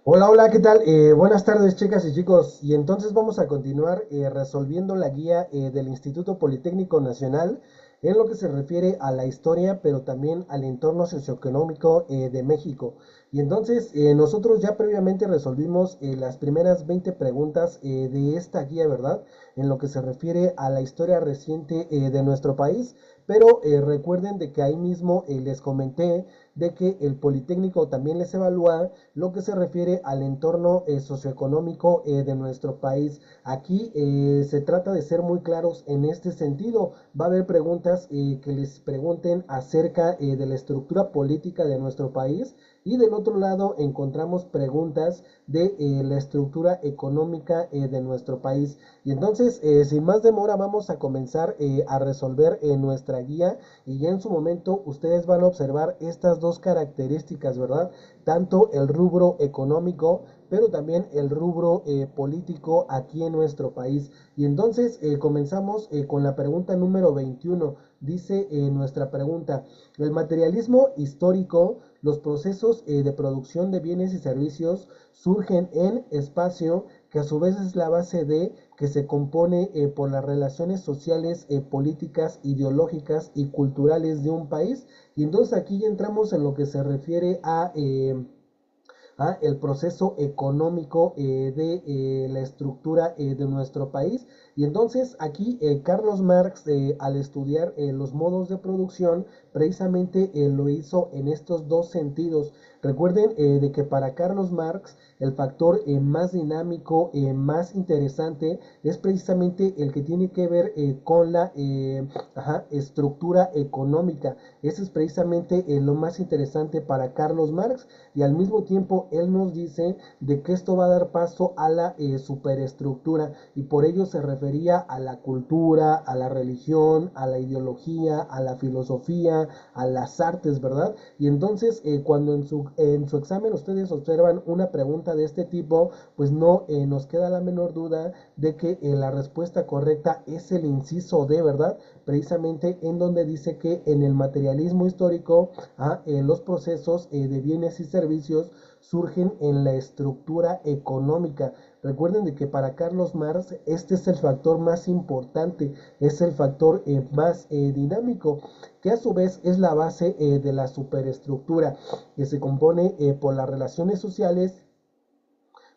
Hola, hola, ¿qué tal? Buenas tardes, chicas y chicos. Y entonces vamos a continuar resolviendo la guía del Instituto Politécnico Nacional en lo que se refiere a la historia, pero también al entorno socioeconómico de México. Y entonces nosotros ya previamente resolvimos las primeras 20 preguntas de esta guía, ¿verdad? En lo que se refiere a la historia reciente de nuestro país. Pero recuerden de que ahí mismo les comenté de que el Politécnico también les evalúa lo que se refiere al entorno socioeconómico de nuestro país. Aquí se trata de ser muy claros en este sentido. Va a haber preguntas que les pregunten acerca de la estructura política de nuestro país y del otro lado encontramos preguntas de la estructura económica de nuestro país. Y entonces, sin más demora, vamos a comenzar a resolver nuestra guía y ya en su momento ustedes van a observar estas dos características, ¿verdad? Tanto el rubro económico, pero también el rubro político aquí en nuestro país. Y entonces comenzamos con la pregunta número 21. Dice nuestra pregunta, el materialismo histórico, los procesos de producción de bienes y servicios surgen en espacio que a su vez es la base de que se compone por las relaciones sociales, políticas, ideológicas y culturales de un país. Y entonces aquí ya entramos en lo que se refiere a el proceso económico de la estructura de nuestro país. Y entonces aquí Carlos Marx, al estudiar los modos de producción, precisamente lo hizo en estos dos sentidos. Recuerden de que para Carlos Marx el factor más dinámico, más interesante, es precisamente el que tiene que ver con la estructura económica. Eso es precisamente lo más interesante para Carlos Marx y al mismo tiempo él nos dice de que esto va a dar paso a la superestructura y por ello se refería a la cultura, a la religión, a la ideología, a la filosofía, a las artes, ¿verdad? Y entonces cuando en su examen ustedes observan una pregunta de este tipo, pues no nos queda la menor duda de que la respuesta correcta es el inciso D, ¿verdad? Precisamente en donde dice que en el materialismo histórico los procesos de bienes y servicios surgen en la estructura económica. Recuerden de que para Carlos Marx este es el factor más importante, es el factor más dinámico, que a su vez es la base de la superestructura, que se compone por las relaciones sociales,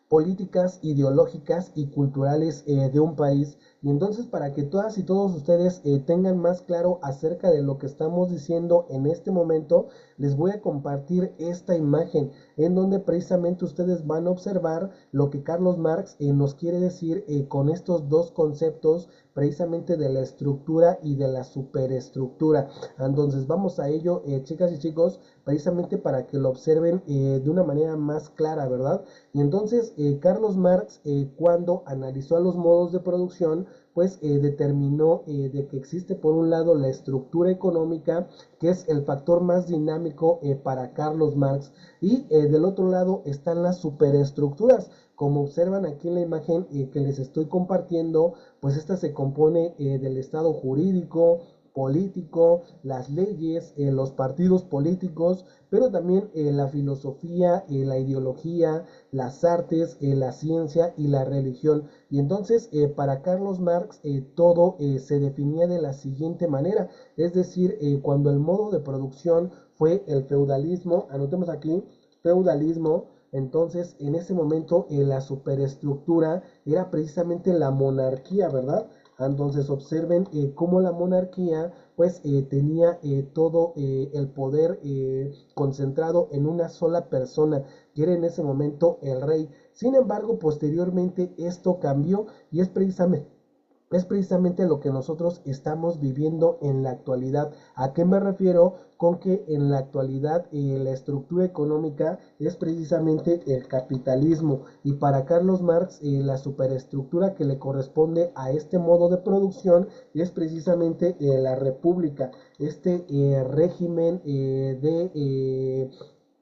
políticas, ideológicas y culturales de un país. Y entonces para que todas y todos ustedes tengan más claro acerca de lo que estamos diciendo en este momento, les voy a compartir esta imagen en donde precisamente ustedes van a observar lo que Carlos Marx nos quiere decir con estos dos conceptos precisamente de la estructura y de la superestructura. Entonces vamos a ello, chicas y chicos, precisamente para que lo observen de una manera más clara, ¿verdad? Y entonces Carlos Marx, cuando analizó a los modos de producción, pues determinó de que existe por un lado la estructura económica, que es el factor más dinámico para Carlos Marx, y del otro lado están las superestructuras. Como observan aquí en la imagen que les estoy compartiendo, pues esta se compone del estado jurídico, político, las leyes, los partidos políticos, pero también la filosofía, la ideología, las artes, la ciencia y la religión. Y entonces, para Carlos Marx, todo se definía de la siguiente manera, es decir, cuando el modo de producción fue el feudalismo, anotemos aquí, feudalismo, entonces en ese momento la superestructura era precisamente la monarquía, ¿verdad? Entonces observen cómo la monarquía pues tenía todo el poder concentrado en una sola persona, que era en ese momento el rey. Sin embargo, posteriormente esto cambió y es precisamente lo que nosotros estamos viviendo en la actualidad. ¿A qué me refiero? Con que en la actualidad la estructura económica es precisamente el capitalismo y para Carlos Marx la superestructura que le corresponde a este modo de producción es precisamente la república, este régimen de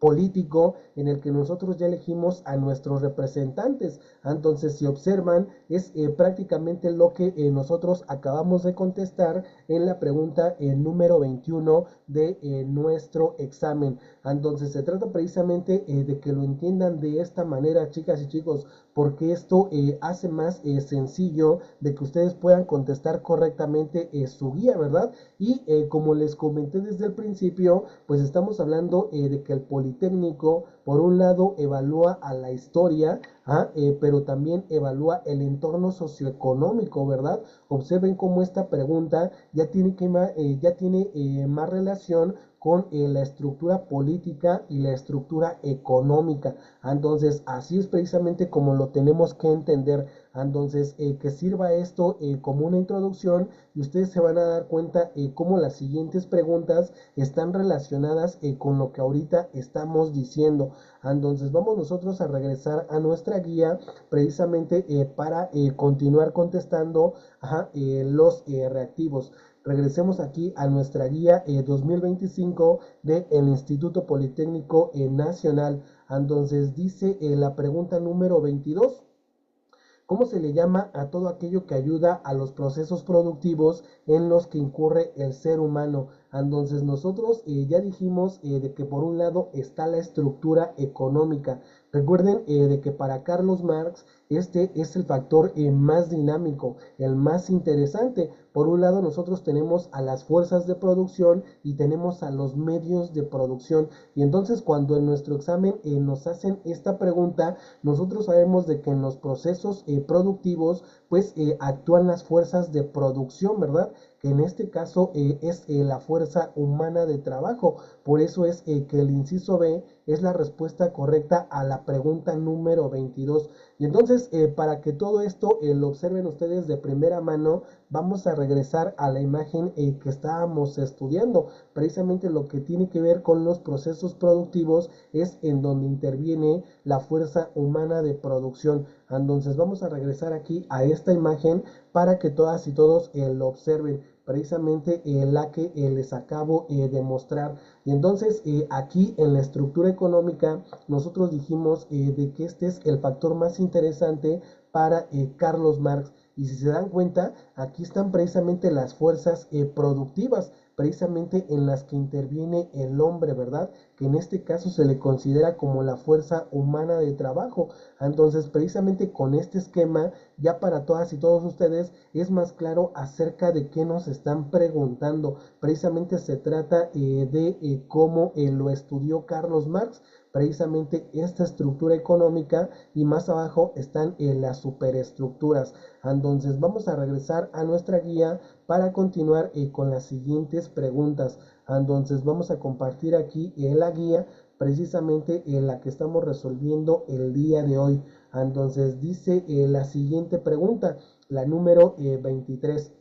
político en el que nosotros ya elegimos a nuestros representantes. Entonces, si observan, es prácticamente lo que nosotros acabamos de contestar en la pregunta número 21 de nuestro examen. Entonces, se trata precisamente de que lo entiendan de esta manera, chicas y chicos, porque esto hace más sencillo de que ustedes puedan contestar correctamente su guía, ¿verdad? Y como les comenté desde el principio, pues estamos hablando de que el Politécnico, por un lado, evalúa a la historia, pero también evalúa el entorno socioeconómico, ¿verdad? Observen cómo esta pregunta ya tiene más relación con la estructura política y la estructura económica. Entonces, así es precisamente como lo tenemos que entender. Entonces, que sirva esto como una introducción y ustedes se van a dar cuenta cómo las siguientes preguntas están relacionadas con lo que ahorita estamos diciendo. Entonces, vamos nosotros a regresar a nuestra guía precisamente para continuar contestando los reactivos. Regresemos aquí a nuestra guía 2025 del Instituto Politécnico Nacional. Entonces dice la pregunta número 22. ¿Cómo se le llama a todo aquello que ayuda a los procesos productivos en los que incurre el ser humano? Entonces nosotros ya dijimos de que por un lado está la estructura económica. Recuerden de que para Carlos Marx este es el factor más dinámico, el más interesante. Por un lado nosotros tenemos a las fuerzas de producción y tenemos a los medios de producción. Y entonces cuando en nuestro examen nos hacen esta pregunta, nosotros sabemos de que en los procesos productivos pues actúan las fuerzas de producción, ¿verdad? Que en este caso es la fuerza humana de trabajo. Por eso es que el inciso B es la respuesta correcta a la pregunta número 22. Y entonces, para que todo esto lo observen ustedes de primera mano, vamos a regresar a la imagen que estábamos estudiando. Precisamente lo que tiene que ver con los procesos productivos es en donde interviene la fuerza humana de producción. Entonces vamos a regresar aquí a esta imagen para que todas y todos lo observen, precisamente la que les acabo de mostrar. Y entonces aquí en la estructura económica nosotros dijimos de que este es el factor más interesante para Carlos Marx. Y si se dan cuenta, aquí están precisamente las fuerzas productivas, precisamente en las que interviene el hombre, ¿verdad? Que en este caso se le considera como la fuerza humana de trabajo. Entonces, precisamente con este esquema, ya para todas y todos ustedes es más claro acerca de qué nos están preguntando. Precisamente se trata de cómo lo estudió Carlos Marx, precisamente esta estructura económica, y más abajo están las superestructuras. Entonces vamos a regresar a nuestra guía para continuar con las siguientes preguntas. Entonces vamos a compartir aquí la guía precisamente en la que estamos resolviendo el día de hoy. Entonces dice la siguiente pregunta, la número 23.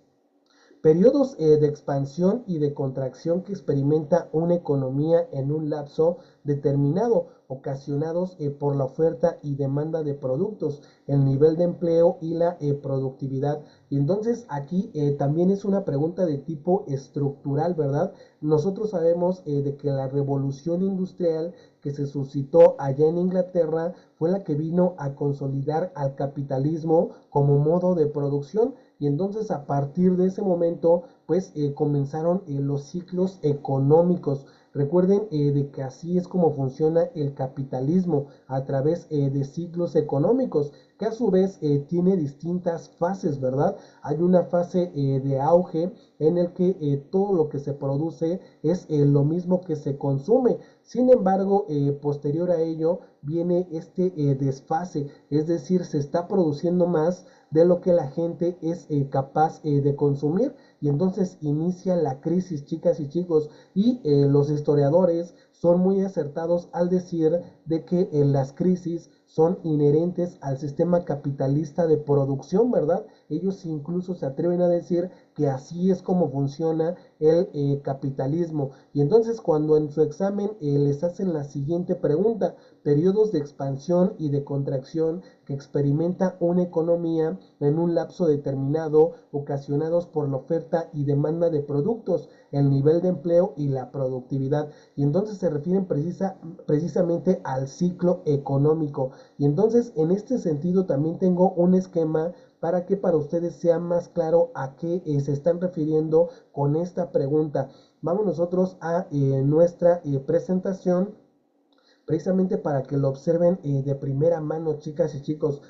Periodos de expansión y de contracción que experimenta una economía en un lapso determinado, ocasionados por la oferta y demanda de productos, el nivel de empleo y la productividad. Y entonces aquí también es una pregunta de tipo estructural, ¿verdad? Nosotros sabemos de que la revolución industrial que se suscitó allá en Inglaterra fue la que vino a consolidar al capitalismo como modo de producción. Y entonces a partir de ese momento pues comenzaron los ciclos económicos. Recuerden de que así es como funciona el capitalismo a través de ciclos económicos, que a su vez tiene distintas fases, ¿verdad? Hay una fase de auge en el que todo lo que se produce es lo mismo que se consume. Sin embargo, posterior a ello viene este desfase, es decir, se está produciendo más de lo que la gente es capaz de consumir, y entonces inicia la crisis, chicas y chicos, y los historiadores son muy acertados al decir de que las crisis son inherentes al sistema capitalista de producción, ¿verdad? Ellos incluso se atreven a decir que así es como funciona el capitalismo. Y entonces cuando en su examen les hacen la siguiente pregunta, periodos de expansión y de contracción que experimenta una economía en un lapso determinado, ocasionados por la oferta y demanda de productos, el nivel de empleo y la productividad. Y entonces se refieren precisamente al ciclo económico. Y entonces en este sentido también tengo un esquema para que para ustedes sea más claro a qué se están refiriendo con esta pregunta. Vamos nosotros a nuestra presentación precisamente para que lo observen de primera mano, chicas y chicos,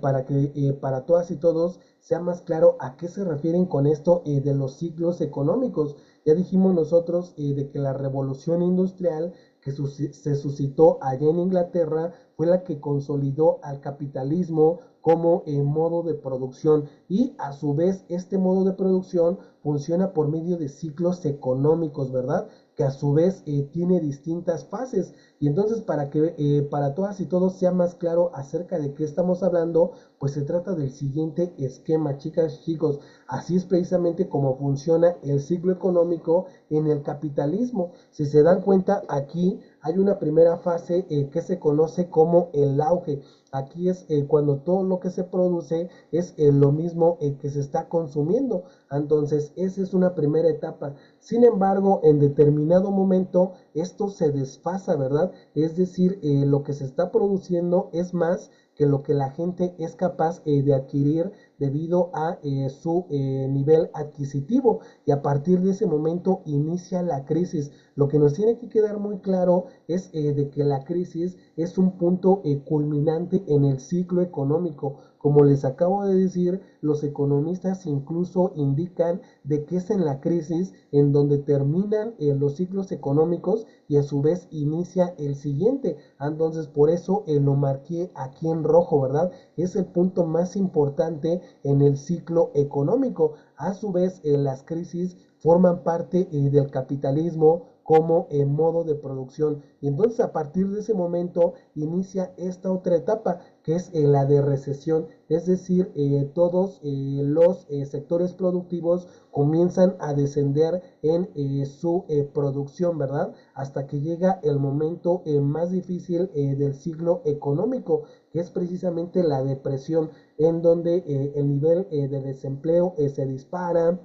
para que para todas y todos sea más claro a qué se refieren con esto de los ciclos económicos. Ya dijimos nosotros de que la revolución industrial que se suscitó allá en Inglaterra fue la que consolidó al capitalismo como modo de producción, y a su vez este modo de producción funciona por medio de ciclos económicos, ¿verdad? Que a su vez tiene distintas fases. Y entonces para que para todas y todos sea más claro acerca de qué estamos hablando, pues se trata del siguiente esquema, chicas y chicos. Así es precisamente como funciona el ciclo económico en el capitalismo. Si se dan cuenta, aquí hay una primera fase que se conoce como el auge. Aquí es cuando todo lo que se produce es lo mismo que se está consumiendo. Entonces, esa es una primera etapa. Sin embargo, en determinado momento esto se desfasa, ¿verdad? Es decir, lo que se está produciendo es más que lo que la gente es capaz de adquirir debido a su nivel adquisitivo, y a partir de ese momento inicia la crisis. Lo que nos tiene que quedar muy claro es de que la crisis es un punto culminante en el ciclo económico. Como les acabo de decir, los economistas incluso indican de que es en la crisis en donde terminan los ciclos económicos y a su vez inicia el siguiente. Entonces por eso lo marqué aquí en rojo, ¿verdad? Es el punto más importante en el ciclo económico. A su vez las crisis forman parte del capitalismo como modo de producción. Y entonces a partir de ese momento inicia esta otra etapa que es la de recesión, es decir, todos los sectores productivos comienzan a descender en su producción, ¿verdad? Hasta que llega el momento más difícil del ciclo económico, que es precisamente la depresión, en donde el nivel de desempleo se dispara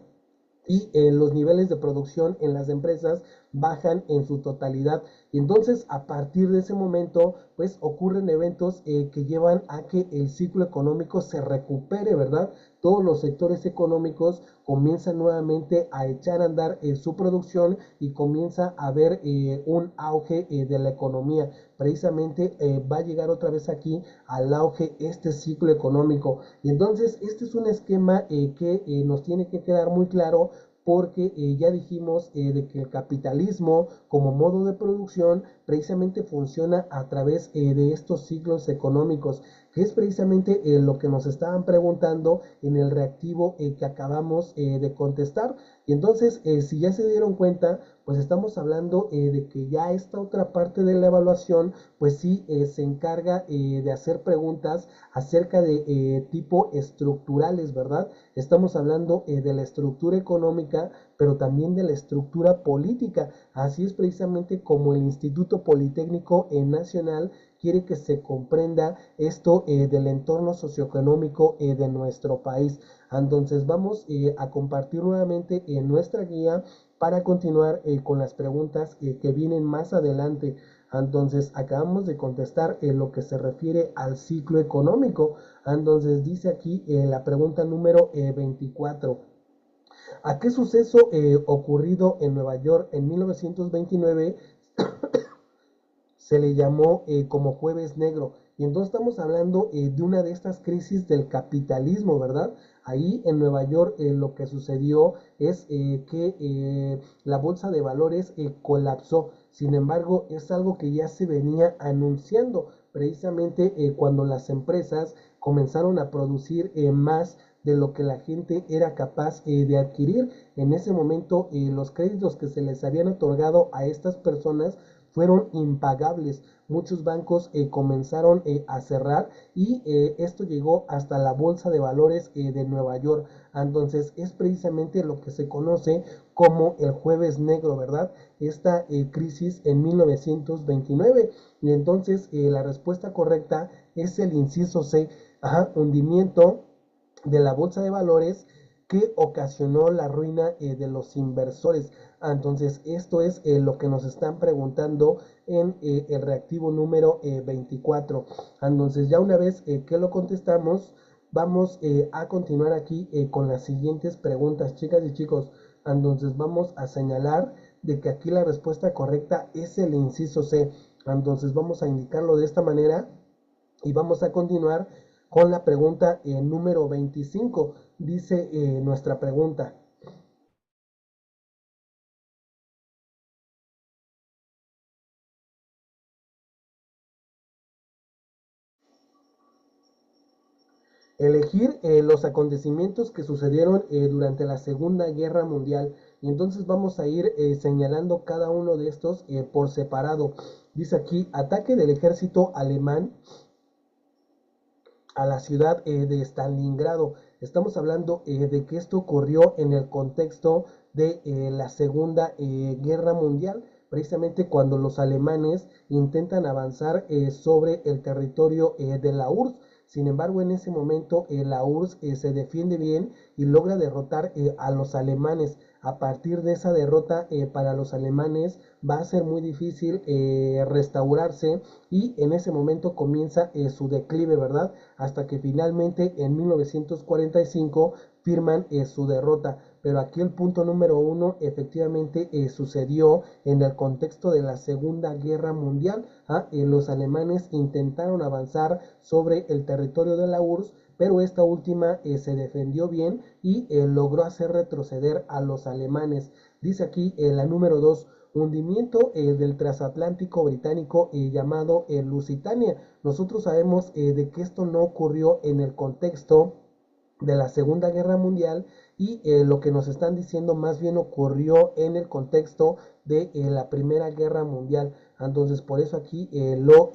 y los niveles de producción en las empresas bajan en su totalidad. Y entonces a partir de ese momento pues ocurren eventos que llevan a que el ciclo económico se recupere, ¿verdad? Todos los sectores económicos comienzan nuevamente a echar a andar su producción y comienza a haber un auge de la economía. Precisamente va a llegar otra vez aquí al auge este ciclo económico. Y entonces este es un esquema que nos tiene que quedar muy claro, porque ya dijimos de que el capitalismo como modo de producción precisamente funciona a través de estos ciclos económicos, que es precisamente lo que nos estaban preguntando en el reactivo que acabamos de contestar. Y entonces, si ya se dieron cuenta, pues estamos hablando de que ya esta otra parte de la evaluación, pues sí se encarga de hacer preguntas acerca de tipo estructurales, ¿verdad? Estamos hablando de la estructura económica, pero también de la estructura política. Así es precisamente como el Instituto Politécnico Nacional quiere que se comprenda esto del entorno socioeconómico de nuestro país. Entonces vamos a compartir nuevamente nuestra guía para continuar con las preguntas que vienen más adelante. Entonces acabamos de contestar lo que se refiere al ciclo económico. Entonces dice aquí la pregunta número 24. ¿A qué suceso ocurrido en Nueva York en 1929 se le llamó como Jueves Negro? Y entonces estamos hablando de una de estas crisis del capitalismo, ¿verdad? Ahí en Nueva York lo que sucedió es que la bolsa de valores colapsó. Sin embargo, es algo que ya se venía anunciando precisamente cuando las empresas comenzaron a producir más de lo que la gente era capaz de adquirir. En ese momento los créditos que se les habían otorgado a estas personas fueron impagables. Muchos bancos comenzaron a cerrar y esto llegó hasta la bolsa de valores de Nueva York. Entonces es precisamente lo que se conoce como el Jueves Negro, ¿verdad? Esta crisis en 1929. Y entonces la respuesta correcta es el inciso C, hundimiento de la bolsa de valores que ocasionó la ruina de los inversores. Entonces, esto es lo que nos están preguntando en el reactivo número 24. Entonces, ya una vez que lo contestamos, vamos a continuar aquí con las siguientes preguntas, chicas y chicos. Entonces, vamos a señalar de que aquí la respuesta correcta es el inciso C. Entonces, vamos a indicarlo de esta manera y vamos a continuar con la pregunta número 25. Dice nuestra pregunta: elegir los acontecimientos que sucedieron durante la Segunda Guerra Mundial. Y entonces vamos a ir señalando cada uno de estos por separado. Dice aquí: ataque del ejército alemán a la ciudad de Stalingrado. Estamos hablando de que esto ocurrió en el contexto de la Segunda Guerra Mundial, precisamente cuando los alemanes intentan avanzar sobre el territorio de la URSS. Sin embargo, en ese momento la URSS se defiende bien y logra derrotar a los alemanes. A partir de esa derrota para los alemanes va a ser muy difícil restaurarse, y en ese momento comienza su declive, ¿verdad? Hasta que finalmente en 1945 firman su derrota. Pero aquí el punto número uno efectivamente sucedió en el contexto de la Segunda Guerra Mundial. Los alemanes intentaron avanzar sobre el territorio de la URSS, pero esta última se defendió bien y logró hacer retroceder a los alemanes. Dice aquí la número 2: hundimiento del transatlántico británico llamado Lusitania. Nosotros sabemos de que esto no ocurrió en el contexto de la Segunda Guerra Mundial, y lo que nos están diciendo más bien ocurrió en el contexto de la Primera Guerra Mundial. Entonces por eso aquí lo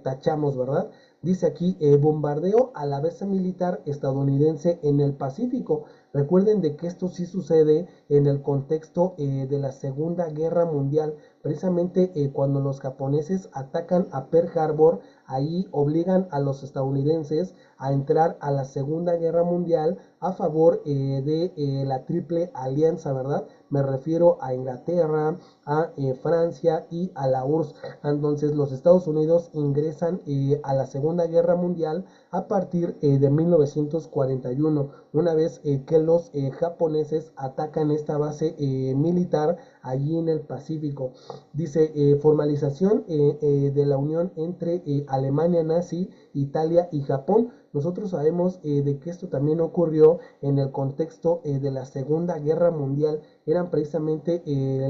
tachamos, ¿verdad? Dice aquí: bombardeo a la base militar estadounidense en el Pacífico. Recuerden de que esto sí sucede en el contexto de la Segunda Guerra Mundial, precisamente cuando los japoneses atacan a Pearl Harbor. Ahí obligan a los estadounidenses a entrar a la Segunda Guerra Mundial a favor de la Triple Alianza, ¿verdad? Me refiero a Inglaterra, a Francia y a la URSS. Entonces los Estados Unidos ingresan a la Segunda Guerra Mundial a partir de 1941, una vez que los japoneses atacan esta base militar allí en el Pacífico. Dice: formalización de la unión entre Alemania nazi, Italia y Japón. Nosotros sabemos de que esto también ocurrió en el contexto de la Segunda Guerra Mundial. Eran precisamente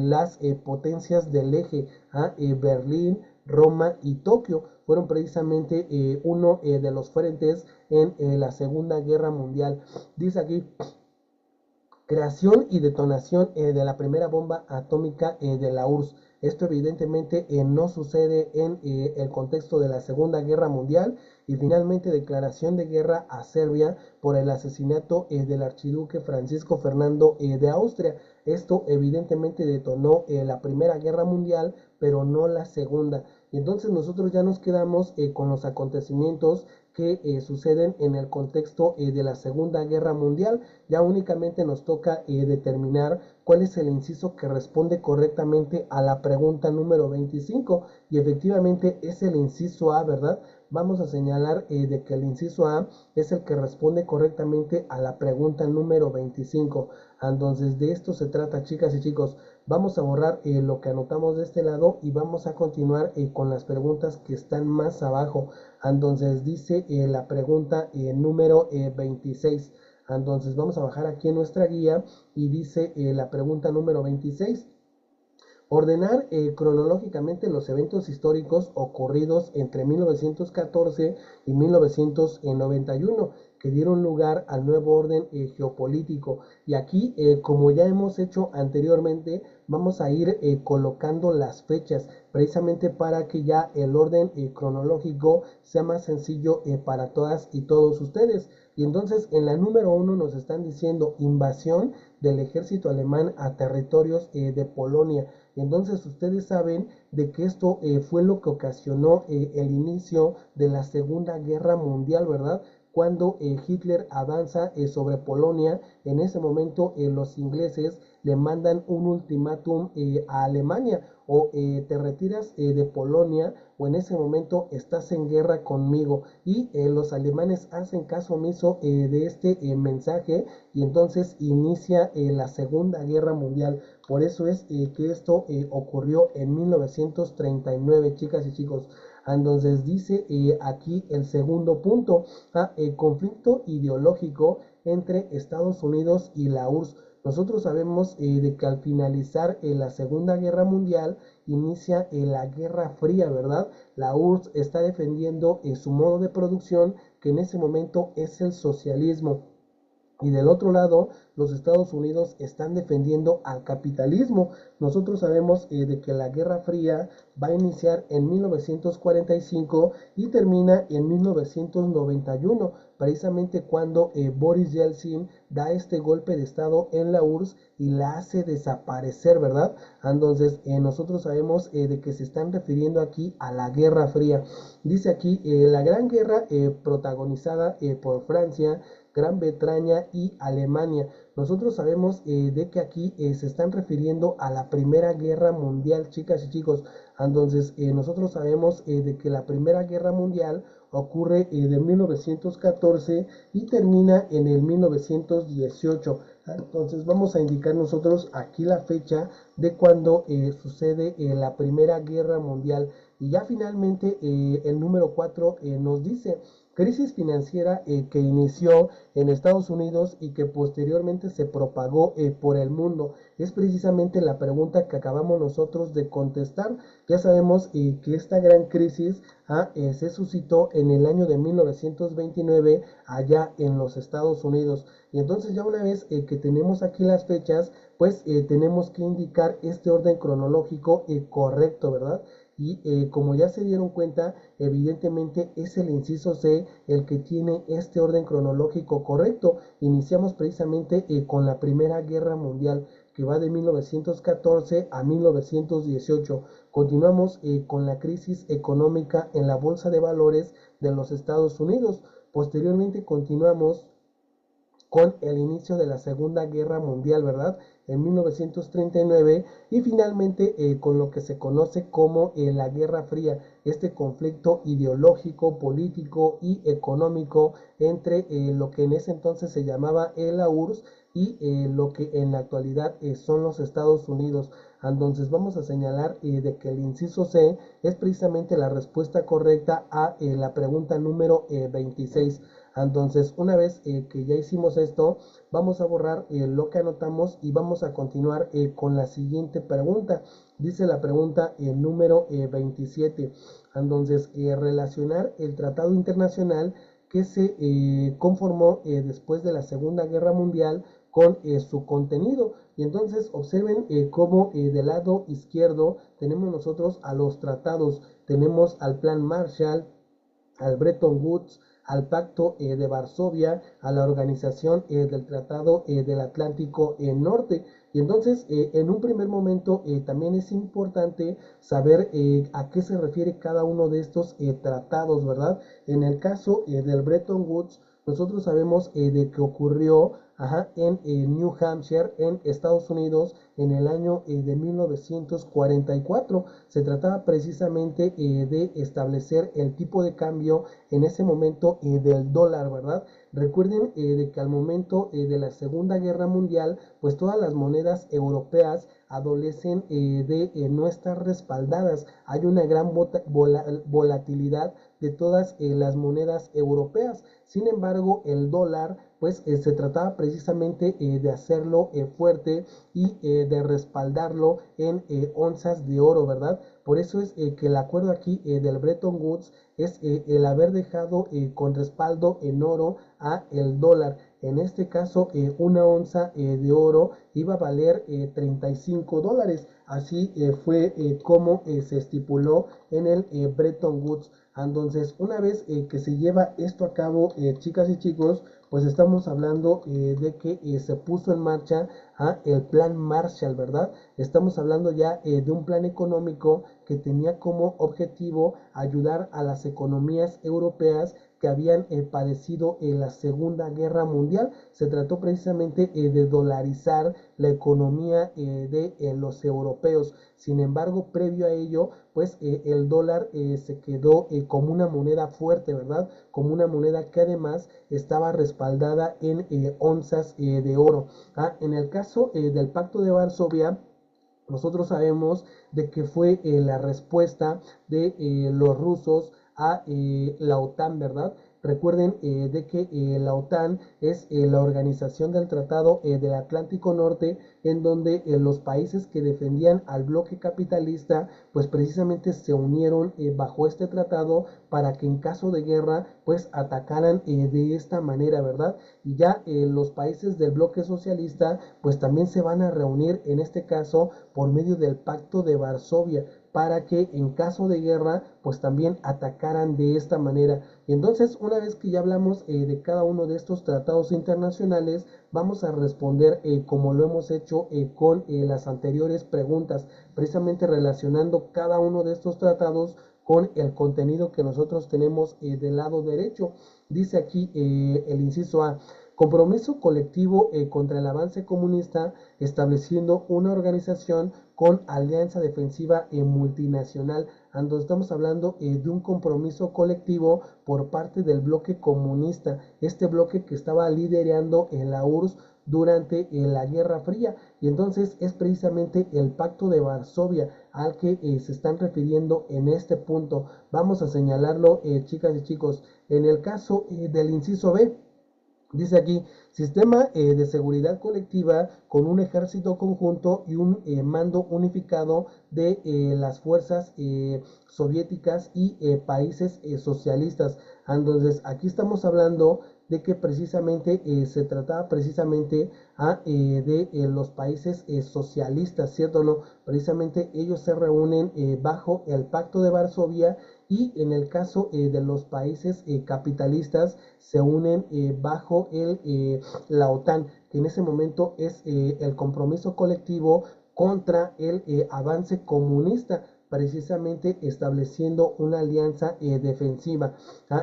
las potencias del eje, Berlín, Roma y Tokio. Fueron precisamente uno de los frentes en la Segunda Guerra Mundial. Dice aquí: creación y detonación de la primera bomba atómica de la URSS. Esto evidentemente no sucede en el contexto de la Segunda Guerra Mundial. Y finalmente declaración de guerra a Serbia por el asesinato del archiduque Francisco Fernando de Austria. Esto evidentemente detonó la Primera Guerra Mundial, pero no la Segunda. Y entonces nosotros ya nos quedamos con los acontecimientos que suceden en el contexto de la Segunda Guerra Mundial. Ya únicamente nos toca determinar cuál es el inciso que responde correctamente a la pregunta número 25, y efectivamente es el inciso A, ¿verdad? Vamos a señalar de que el inciso A es el que responde correctamente a la pregunta número 25. Entonces de esto se trata, chicas y chicos. Vamos a borrar lo que anotamos de este lado y vamos a continuar con las preguntas que están más abajo. Entonces dice la pregunta número 26. Entonces vamos a bajar aquí en nuestra guía y dice la pregunta número 26: ordenar cronológicamente los eventos históricos ocurridos entre 1914 y 1991 que dieron lugar al nuevo orden geopolítico. Y aquí, como ya hemos hecho anteriormente, vamos a ir colocando las fechas, precisamente para que ya el orden cronológico sea más sencillo para todas y todos ustedes. Y entonces en la número 1 nos están diciendo invasión del ejército alemán a territorios de Polonia. Entonces ustedes saben de que esto fue lo que ocasionó el inicio de la Segunda Guerra Mundial, ¿verdad? cuando Hitler avanza sobre Polonia. En ese momento los ingleses le mandan un ultimátum a Alemania: o te retiras de Polonia, o en ese momento estás en guerra conmigo. Y los alemanes hacen caso omiso de este mensaje, y entonces inicia la Segunda Guerra Mundial. Por eso es que esto ocurrió en 1939, chicas y chicos. Entonces dice aquí el segundo punto: el conflicto ideológico entre Estados Unidos y la URSS. Nosotros sabemos de que al finalizar la Segunda Guerra Mundial inicia la Guerra Fría, ¿verdad? La URSS está defendiendo su modo de producción, que en ese momento es el socialismo. Y del otro lado, los Estados Unidos están defendiendo al capitalismo. Nosotros sabemos de que la Guerra Fría va a iniciar en 1945 y termina en 1991, precisamente cuando Boris Yeltsin da este golpe de estado en la URSS y la hace desaparecer, ¿verdad? Entonces, nosotros sabemos de que se están refiriendo aquí a la Guerra Fría. Dice aquí, la Gran Guerra protagonizada por Francia, Gran Bretaña y Alemania. Nosotros sabemos de que aquí se están refiriendo a la Primera Guerra Mundial, chicas y chicos. Entonces, nosotros sabemos de que la Primera Guerra Mundial ocurre de 1914 y termina en el 1918. Entonces, vamos a indicar nosotros aquí la fecha de cuando sucede la Primera Guerra Mundial. Y ya finalmente el número 4 nos dice: crisis financiera que inició en Estados Unidos y que posteriormente se propagó por el mundo. Es precisamente la pregunta que acabamos nosotros de contestar. Ya sabemos que esta gran crisis se suscitó en el año de 1929 allá en los Estados Unidos. Y entonces, ya una vez que tenemos aquí las fechas, pues tenemos que indicar este orden cronológico correcto, ¿verdad? Y como ya se dieron cuenta, evidentemente es el inciso C el que tiene este orden cronológico correcto. Iniciamos precisamente con la Primera Guerra Mundial, que va de 1914 a 1918. Continuamos con la crisis económica en la Bolsa de Valores de los Estados Unidos. Posteriormente continuamos con el inicio de la Segunda Guerra Mundial, ¿verdad? En 1939, y finalmente con lo que se conoce como la Guerra Fría, este conflicto ideológico, político y económico entre lo que en ese entonces se llamaba la URSS y lo que en la actualidad son los Estados Unidos. Entonces vamos a señalar de que el inciso C es precisamente la respuesta correcta a la pregunta número 26. Entonces, una vez que ya hicimos esto, vamos a borrar lo que anotamos y vamos a continuar con la siguiente pregunta. Dice la pregunta número 27. Entonces, relacionar el tratado internacional que se conformó después de la Segunda Guerra Mundial con su contenido. Y entonces observen cómo del lado izquierdo tenemos nosotros a los tratados. Tenemos al Plan Marshall, al Bretton Woods, al Pacto de Varsovia, a la Organización del Tratado del Atlántico Norte. Y entonces, en un primer momento, también es importante saber a qué se refiere cada uno de estos tratados, ¿verdad? En el caso del Bretton Woods, nosotros sabemos de que ocurrió en New Hampshire, en Estados Unidos, en el año de 1944. Se trataba precisamente de establecer el tipo de cambio en ese momento del dólar, ¿verdad? Recuerden de que al momento de la Segunda Guerra Mundial, pues todas las monedas europeas adolecen de no estar respaldadas. Hay una gran volatilidad de todas las monedas europeas. Sin embargo, el dólar, pues se trataba precisamente de hacerlo fuerte y de respaldarlo en onzas de oro, ¿verdad? Por eso es que el acuerdo aquí del Bretton Woods es el haber dejado con respaldo en oro a el dólar. En este caso, una onza de oro iba a valer $35. Así fue como se estipuló en el Bretton Woods. Entonces, una vez que se lleva esto a cabo, chicas y chicos, pues estamos hablando de que se puso en marcha el Plan Marshall, ¿verdad? Estamos hablando ya de un plan económico que tenía como objetivo ayudar a las economías europeas que habían padecido la Segunda Guerra Mundial. Se trató precisamente de dolarizar la economía de los europeos. Sin embargo, previo a ello, pues el dólar se quedó como una moneda fuerte, ¿verdad? Como una moneda que además estaba respaldada en onzas de oro. En el caso del Pacto de Varsovia, nosotros sabemos de que fue la respuesta de los rusos a la OTAN, ¿verdad? Recuerden de que la OTAN es la organización del Tratado del Atlántico Norte, en donde los países que defendían al bloque capitalista, pues precisamente se unieron bajo este tratado para que en caso de guerra, pues atacaran de esta manera, ¿verdad? Y ya los países del bloque socialista, pues también se van a reunir en este caso por medio del Pacto de Varsovia, para que en caso de guerra pues también atacaran de esta manera. Y entonces, una vez que ya hablamos de cada uno de estos tratados internacionales, vamos a responder como lo hemos hecho con las anteriores preguntas, precisamente relacionando cada uno de estos tratados con el contenido que nosotros tenemos del lado derecho. Dice aquí el inciso A: compromiso colectivo contra el avance comunista, estableciendo una organización con alianza defensiva multinacional. Entonces estamos hablando de un compromiso colectivo por parte del bloque comunista, este bloque que estaba liderando la URSS durante la Guerra Fría. Y entonces es precisamente el Pacto de Varsovia al que se están refiriendo en este punto. Vamos a señalarlo, chicas y chicos. En el caso del inciso B, dice aquí: sistema de seguridad colectiva con un ejército conjunto y un mando unificado de las fuerzas soviéticas y países socialistas. Entonces aquí estamos hablando de que precisamente se trataba precisamente de los países socialistas, ¿cierto o no? Precisamente ellos se reúnen bajo el Pacto de Varsovia, y en el caso de los países capitalistas se unen bajo la OTAN, que en ese momento es el compromiso colectivo contra el avance comunista, precisamente estableciendo una alianza defensiva.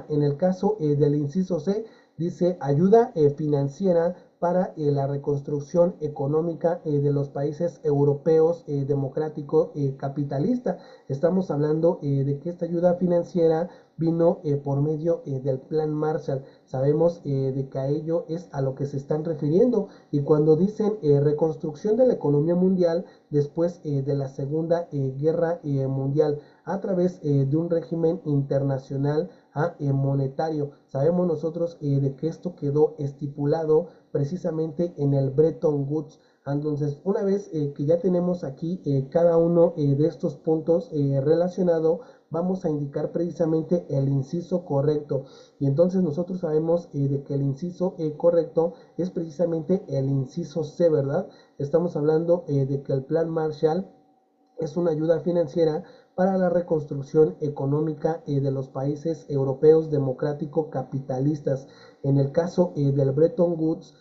En el caso del inciso C, dice: ayuda financiera para la reconstrucción económica de los países europeos democrático capitalista. Estamos hablando de que esta ayuda financiera vino por medio del Plan Marshall. Sabemos de que a ello es a lo que se están refiriendo. Y cuando dicen reconstrucción de la economía mundial después de la Segunda Guerra Mundial a través de un régimen internacional monetario, sabemos nosotros de que esto quedó estipulado precisamente en el Bretton Woods. Entonces, una vez que ya tenemos aquí cada uno de estos puntos relacionados, vamos a indicar precisamente el inciso correcto. Y entonces nosotros sabemos de que el inciso correcto es precisamente el inciso C, ¿verdad? Estamos hablando de que el Plan Marshall es una ayuda financiera para la reconstrucción económica de los países europeos democrático capitalistas. En el caso del Bretton Woods,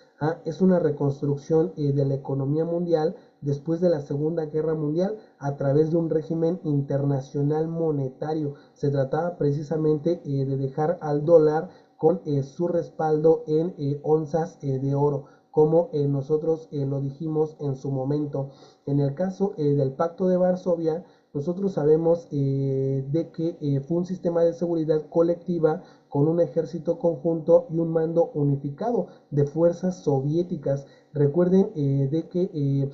es una reconstrucción de la economía mundial después de la Segunda Guerra Mundial a través de un régimen internacional monetario. Se trataba precisamente de dejar al dólar con su respaldo en onzas de oro, como nosotros lo dijimos en su momento. En el caso del Pacto de Varsovia, nosotros sabemos de que fue un sistema de seguridad colectiva con un ejército conjunto y un mando unificado de fuerzas soviéticas. Recuerden de que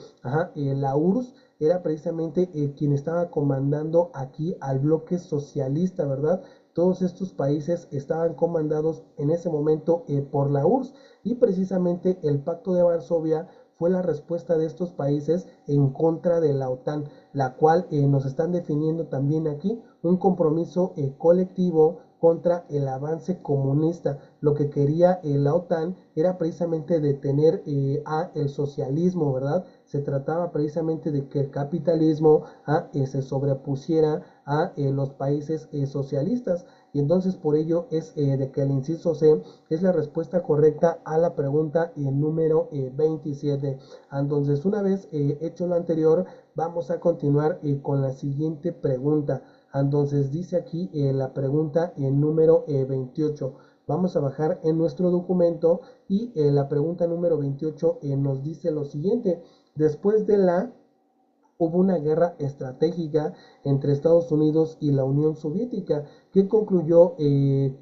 la URSS era precisamente quien estaba comandando aquí al bloque socialista, ¿verdad? Todos estos países estaban comandados en ese momento por la URSS, y precisamente el Pacto de Varsovia fue la respuesta de estos países en contra de la OTAN, la cual nos están definiendo también aquí un compromiso colectivo contra el avance comunista. Lo que quería la OTAN era precisamente detener a el socialismo, ¿verdad? Se trataba precisamente de que el capitalismo se sobrepusiera a los países socialistas. Y entonces por ello es de que el inciso C es la respuesta correcta a la pregunta número 27. Entonces, una vez hecho lo anterior, vamos a continuar con la siguiente pregunta. Entonces dice aquí la pregunta número 28. Vamos a bajar en nuestro documento y la pregunta número 28 nos dice lo siguiente. Después de la hubo una guerra estratégica entre Estados Unidos y la Unión Soviética que concluyó en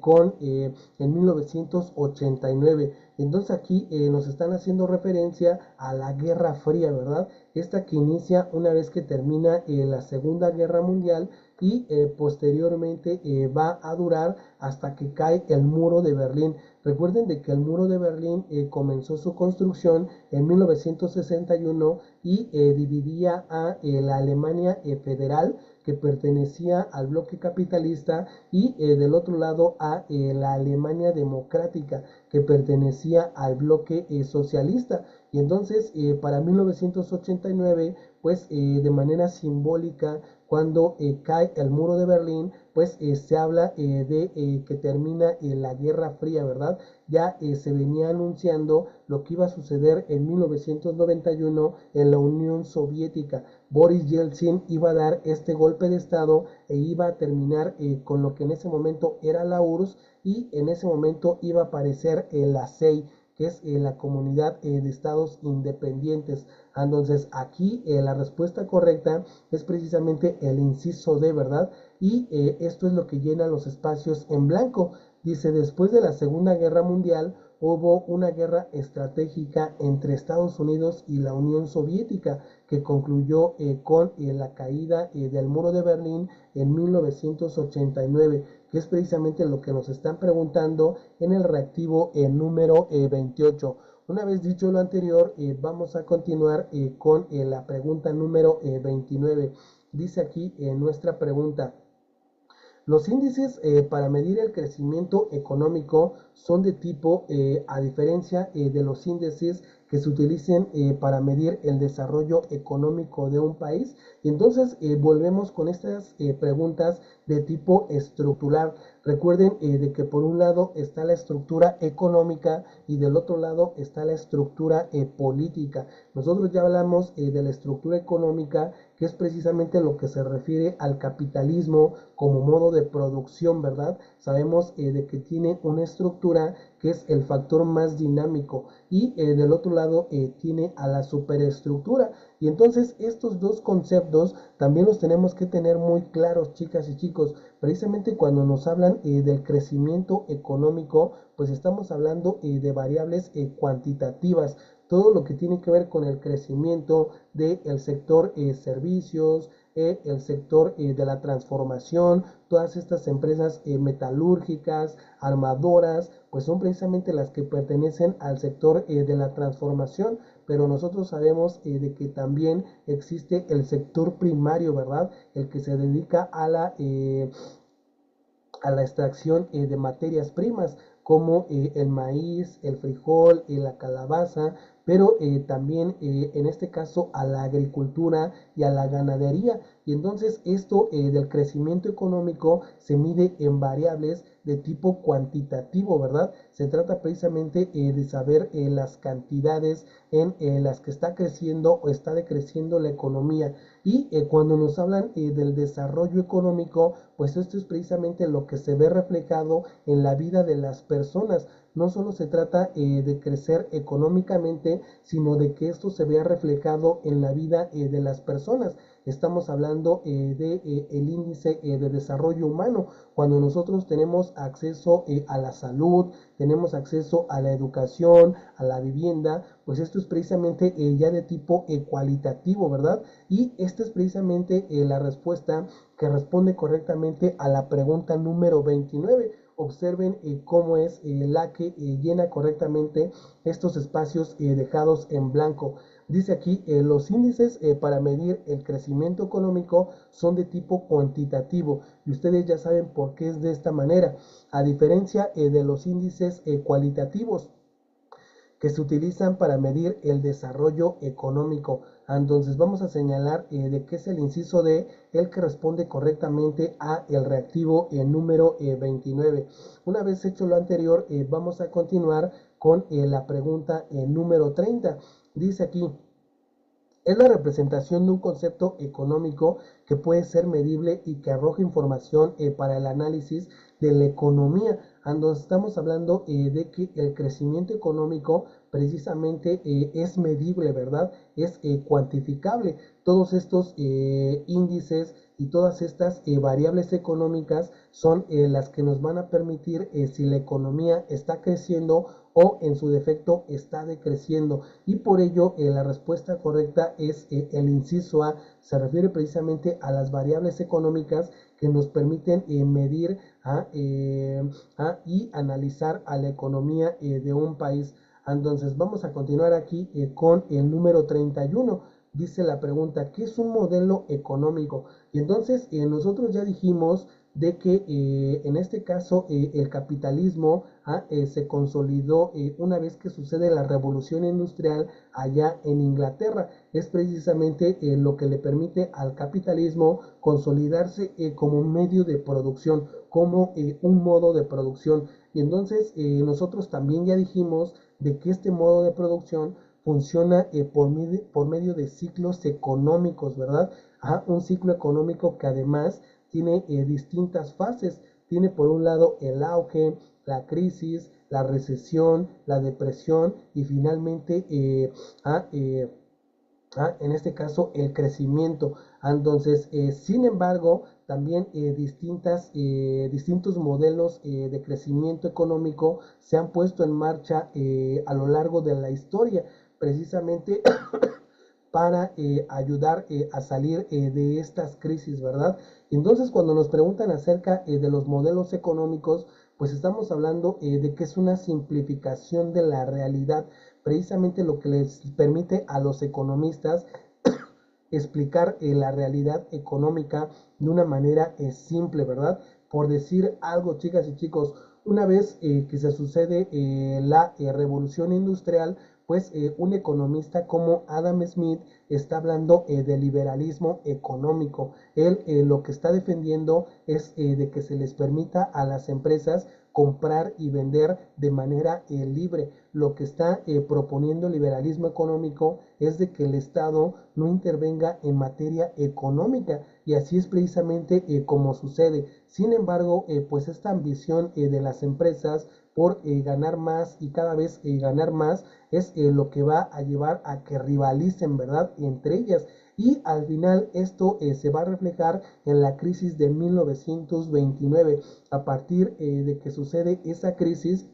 1989. Entonces aquí nos están haciendo referencia a la Guerra Fría, ¿verdad? Esta que inicia una vez que termina la Segunda Guerra Mundial y posteriormente va a durar hasta que cae el muro de Berlín. Recuerden de que el muro de Berlín comenzó su construcción en 1961 y dividía a la Alemania federal, que pertenecía al bloque capitalista, y del otro lado a la Alemania democrática, que pertenecía al bloque socialista. Y entonces para 1989, pues de manera simbólica, cuando cae el muro de Berlín, pues se habla de que termina la Guerra Fría, ¿verdad? Ya se venía anunciando lo que iba a suceder en 1991 en la Unión Soviética. Boris Yeltsin iba a dar este golpe de estado e iba a terminar con lo que en ese momento era la URSS, y en ese momento iba a aparecer la CEI, que es la Comunidad de Estados Independientes. Entonces aquí la respuesta correcta es precisamente el inciso D, ¿verdad? Y esto es lo que llena los espacios en blanco. Dice, después de la Segunda Guerra Mundial hubo una guerra estratégica entre Estados Unidos y la Unión Soviética que concluyó con la caída del muro de Berlín en 1989, que es precisamente lo que nos están preguntando en el reactivo número 28. Una vez dicho lo anterior, vamos a continuar con la pregunta número 29. Dice aquí nuestra pregunta. Los índices para medir el crecimiento económico son de tipo, a diferencia de los índices que se utilicen para medir el desarrollo económico de un país. Y entonces volvemos con estas preguntas de tipo estructural. Recuerden de que por un lado está la estructura económica y del otro lado está la estructura política. Nosotros ya hablamos de la estructura económica, que es precisamente lo que se refiere al capitalismo como modo de producción, ¿verdad? Sabemos de que tiene una estructura que es el factor más dinámico, y del otro lado tiene a la superestructura. Y entonces estos dos conceptos también los tenemos que tener muy claros, chicas y chicos. Precisamente cuando nos hablan del crecimiento económico, pues estamos hablando de variables cuantitativas. Todo lo que tiene que ver con el crecimiento del sector servicios, el sector de la transformación, todas estas empresas metalúrgicas, armadoras, pues son precisamente las que pertenecen al sector de la transformación. Pero nosotros sabemos de que también existe el sector primario, ¿verdad? El que se dedica a la extracción de materias primas, como el maíz, el frijol, la calabaza, pero también en este caso a la agricultura y a la ganadería. Y entonces esto del crecimiento económico se mide en variables de tipo cuantitativo, ¿verdad? Se trata precisamente de saber las cantidades en las que está creciendo o está decreciendo la economía. Y cuando nos hablan del desarrollo económico, pues esto es precisamente lo que se ve reflejado en la vida de las personas. No solo se trata de crecer económicamente, sino de que esto se vea reflejado en la vida de las personas. Estamos hablando de el índice de desarrollo humano. Cuando nosotros tenemos acceso a la salud, tenemos acceso a la educación, a la vivienda, pues esto es precisamente ya de tipo cualitativo, ¿verdad? Y esta es precisamente la respuesta que responde correctamente a la pregunta número 29. Observen cómo es la que llena correctamente estos espacios dejados en blanco. Dice aquí, los índices para medir el crecimiento económico son de tipo cuantitativo, y ustedes ya saben por qué es de esta manera, a diferencia de los índices cualitativos que se utilizan para medir el desarrollo económico. Entonces vamos a señalar de qué es el inciso D, el que responde correctamente a el reactivo número 29. Una vez hecho lo anterior, vamos a continuar con la pregunta número 30. Dice aquí, es la representación de un concepto económico que puede ser medible y que arroja información para el análisis de la economía. Entonces estamos hablando de que el crecimiento económico precisamente es medible, ¿verdad? Es cuantificable. Todos estos índices y todas estas variables económicas son las que nos van a permitir si la economía está creciendo o en su defecto está decreciendo, y por ello la respuesta correcta es el inciso A. Se refiere precisamente a las variables económicas que nos permiten medir y analizar a la economía de un país. Entonces vamos a continuar aquí con el número 31. Dice la pregunta, ¿qué es un modelo económico? Y entonces nosotros ya dijimos de que en este caso el capitalismo se consolidó una vez que sucede la revolución industrial allá en Inglaterra. Es precisamente lo que le permite al capitalismo consolidarse como un medio de producción, como un modo de producción. Y entonces nosotros también ya dijimos de que este modo de producción funciona por medio de ciclos económicos, ¿verdad? Un ciclo económico que además tiene distintas fases. Tiene por un lado el auge, la crisis, la recesión, la depresión y finalmente en este caso el crecimiento. Entonces, sin embargo, también distintos modelos de crecimiento económico se han puesto en marcha a lo largo de la historia, precisamente para ayudar a salir de estas crisis, ¿verdad? Entonces, cuando nos preguntan acerca de los modelos económicos, pues estamos hablando de que es una simplificación de la realidad, precisamente lo que les permite a los economistas explicar la realidad económica de una manera simple, ¿verdad? Por decir algo, chicas y chicos, una vez que se sucede la revolución industrial, pues un economista como Adam Smith está hablando de liberalismo económico. Él lo que está defendiendo es de que se les permita a las empresas comprar y vender de manera libre. Lo que está proponiendo el liberalismo económico es de que el Estado no intervenga en materia económica, y así es precisamente como sucede. Sin embargo, pues esta ambición de las empresas por ganar más y cada vez ganar más es lo que va a llevar a que rivalicen, ¿verdad?, entre ellas. Y al final esto se va a reflejar en la crisis de 1929. A partir de que sucede esa crisis,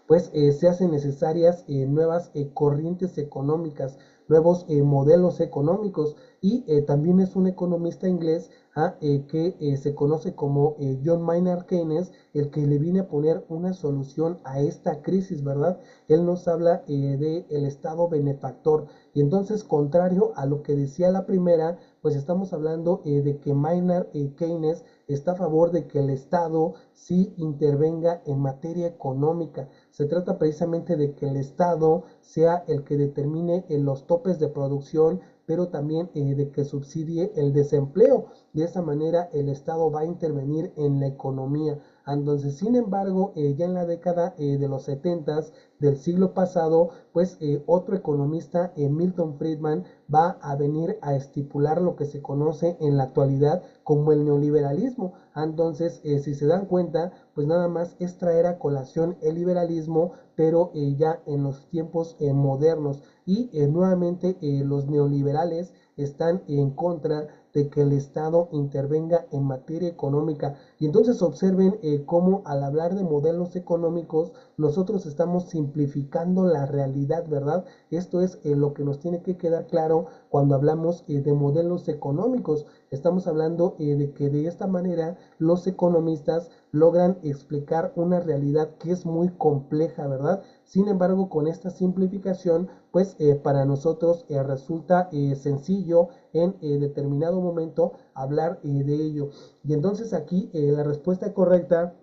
pues se hacen necesarias nuevas corrientes económicas, nuevos modelos económicos, y también es un economista inglés que se conoce como John Maynard Keynes el que le viene a poner una solución a esta crisis, ¿verdad? Él nos habla del Estado benefactor, y entonces contrario a lo que decía la primera, pues estamos hablando de que Maynard Keynes está a favor de que el Estado sí intervenga en materia económica. Se trata precisamente de que el Estado sea el que determine los topes de producción, pero también de que subsidie el desempleo. De esa manera el Estado va a intervenir en la economía. Entonces, sin embargo, ya en la década de los 70 del siglo pasado, pues otro economista, Milton Friedman, va a venir a estipular lo que se conoce en la actualidad como el neoliberalismo. Entonces, si se dan cuenta, pues nada más es traer a colación el liberalismo, pero ya en los tiempos modernos. Y nuevamente los neoliberales están en contra de que el Estado intervenga en materia económica. Y entonces observen cómo al hablar de modelos económicos nosotros estamos simplificando la realidad, ¿verdad? Esto es lo que nos tiene que quedar claro cuando hablamos de modelos económicos. Estamos hablando de que de esta manera los economistas logran explicar una realidad que es muy compleja, ¿verdad? Sin embargo, con esta simplificación, pues para nosotros resulta sencillo en determinado momento hablar de ello. Y entonces aquí la respuesta correcta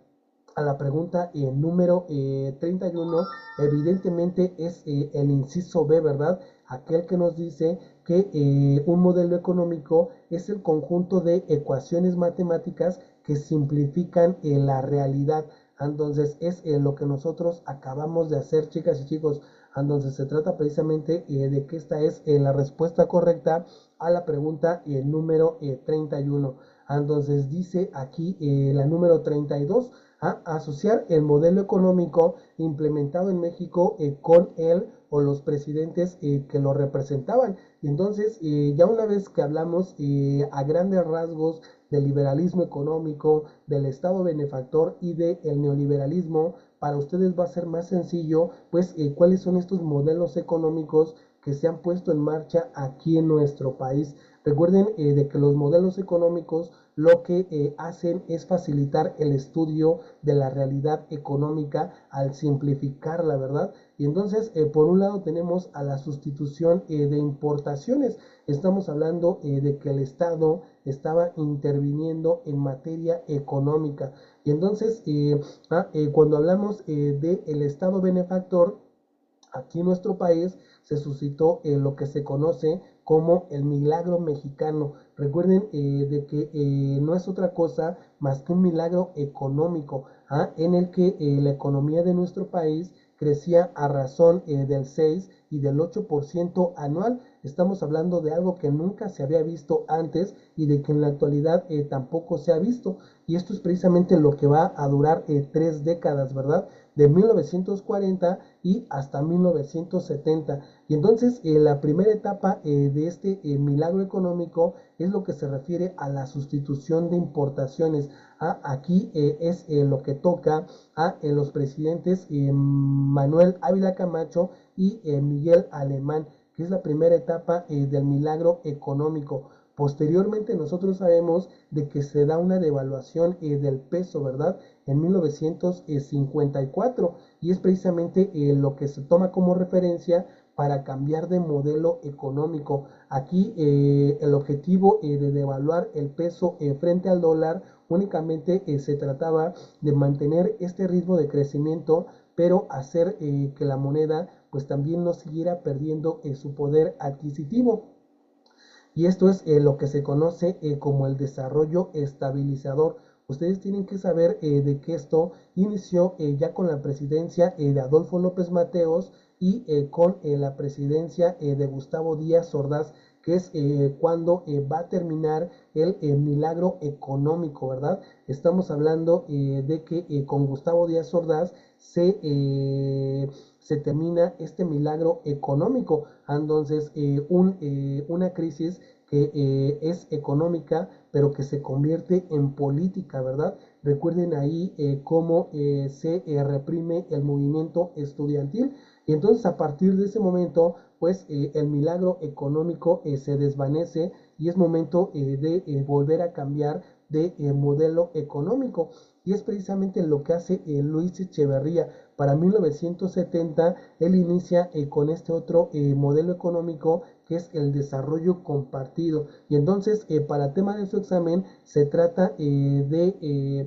a la pregunta número 31 evidentemente es el inciso B, ¿verdad? Aquel que nos dice que un modelo económico es el conjunto de ecuaciones matemáticas que simplifican la realidad. Entonces es lo que nosotros acabamos de hacer, chicas y chicos. Entonces se trata precisamente de que esta es la respuesta correcta a la pregunta número 31. Entonces dice aquí la número 32. a asociar el modelo económico implementado en México con él o los presidentes que lo representaban. Y entonces, ya una vez que hablamos a grandes rasgos del liberalismo económico, del Estado benefactor y del neoliberalismo, para ustedes va a ser más sencillo, pues, cuáles son estos modelos económicos que se han puesto en marcha aquí en nuestro país. Recuerden de que los modelos económicos lo que hacen es facilitar el estudio de la realidad económica al simplificar la verdad. Y entonces, por un lado tenemos a la sustitución de importaciones. Estamos hablando de que el Estado estaba interviniendo en materia económica. Y entonces, cuando hablamos del Estado benefactor, aquí en nuestro país se suscitó lo que se conoce como el milagro mexicano. Recuerden de que no es otra cosa más que un milagro económico, en el que la economía de nuestro país crecía a razón del 6 y del 8% anual. Estamos hablando de algo que nunca se había visto antes y de que en la actualidad tampoco se ha visto. Y esto es precisamente lo que va a durar 3 décadas, ¿verdad? De 1940 y hasta 1970. Y entonces la primera etapa de este milagro económico es lo que se refiere a la sustitución de importaciones. Aquí es lo que toca a los presidentes Manuel Ávila Camacho y Miguel Alemán, que es la primera etapa del milagro económico. Posteriormente nosotros sabemos de que se da una devaluación del peso, ¿verdad? En 1954, y es precisamente lo que se toma como referencia para cambiar de modelo económico. Aquí el objetivo de devaluar el peso frente al dólar únicamente se trataba de mantener este ritmo de crecimiento, pero hacer que la moneda pues también no siguiera perdiendo su poder adquisitivo. Y esto es lo que se conoce como el desarrollo estabilizador. Ustedes tienen que saber de que esto inició ya con la presidencia de Adolfo López Mateos y con la presidencia de Gustavo Díaz Ordaz, que es cuando va a terminar el milagro económico, ¿verdad? Estamos hablando de que con Gustavo Díaz Ordaz se termina este milagro económico. Entonces, una crisis que es económica, pero que se convierte en política, ¿verdad? Recuerden ahí cómo se reprime el movimiento estudiantil. Y entonces a partir de ese momento, pues el milagro económico se desvanece y es momento de volver a cambiar de modelo económico. Y es precisamente lo que hace Luis Echeverría. Para 1970, él inicia con este otro modelo económico que es el desarrollo compartido. Y entonces, para tema de su examen, se trata de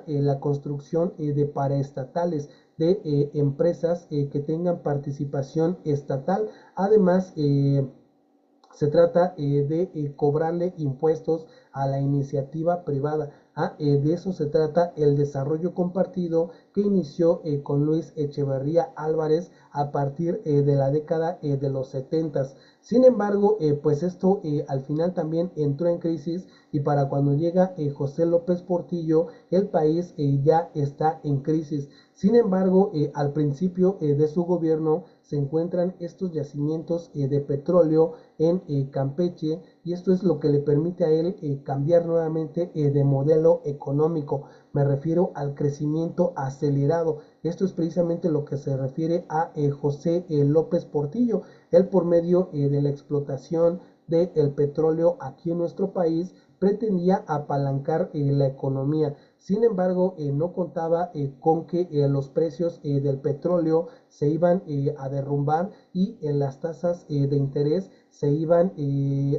la construcción de paraestatales, de empresas que tengan participación estatal. Además, se trata de cobrarle impuestos a la iniciativa privada. De eso se trata el desarrollo compartido que inició con Luis Echeverría Álvarez a partir de la década de los 70. Sin embargo, pues esto al final también entró en crisis y para cuando llega José López Portillo, el país ya está en crisis. Sin embargo, al principio de su gobierno se encuentran estos yacimientos de petróleo en Campeche, y esto es lo que le permite a él cambiar nuevamente de modelo económico. Me refiero al crecimiento acelerado. Esto es precisamente lo que se refiere a José López Portillo. Él, por medio de la explotación del petróleo aquí en nuestro país, pretendía apalancar la economía. Sin embargo, no contaba con que los precios del petróleo se iban a derrumbar y las tasas de interés se iban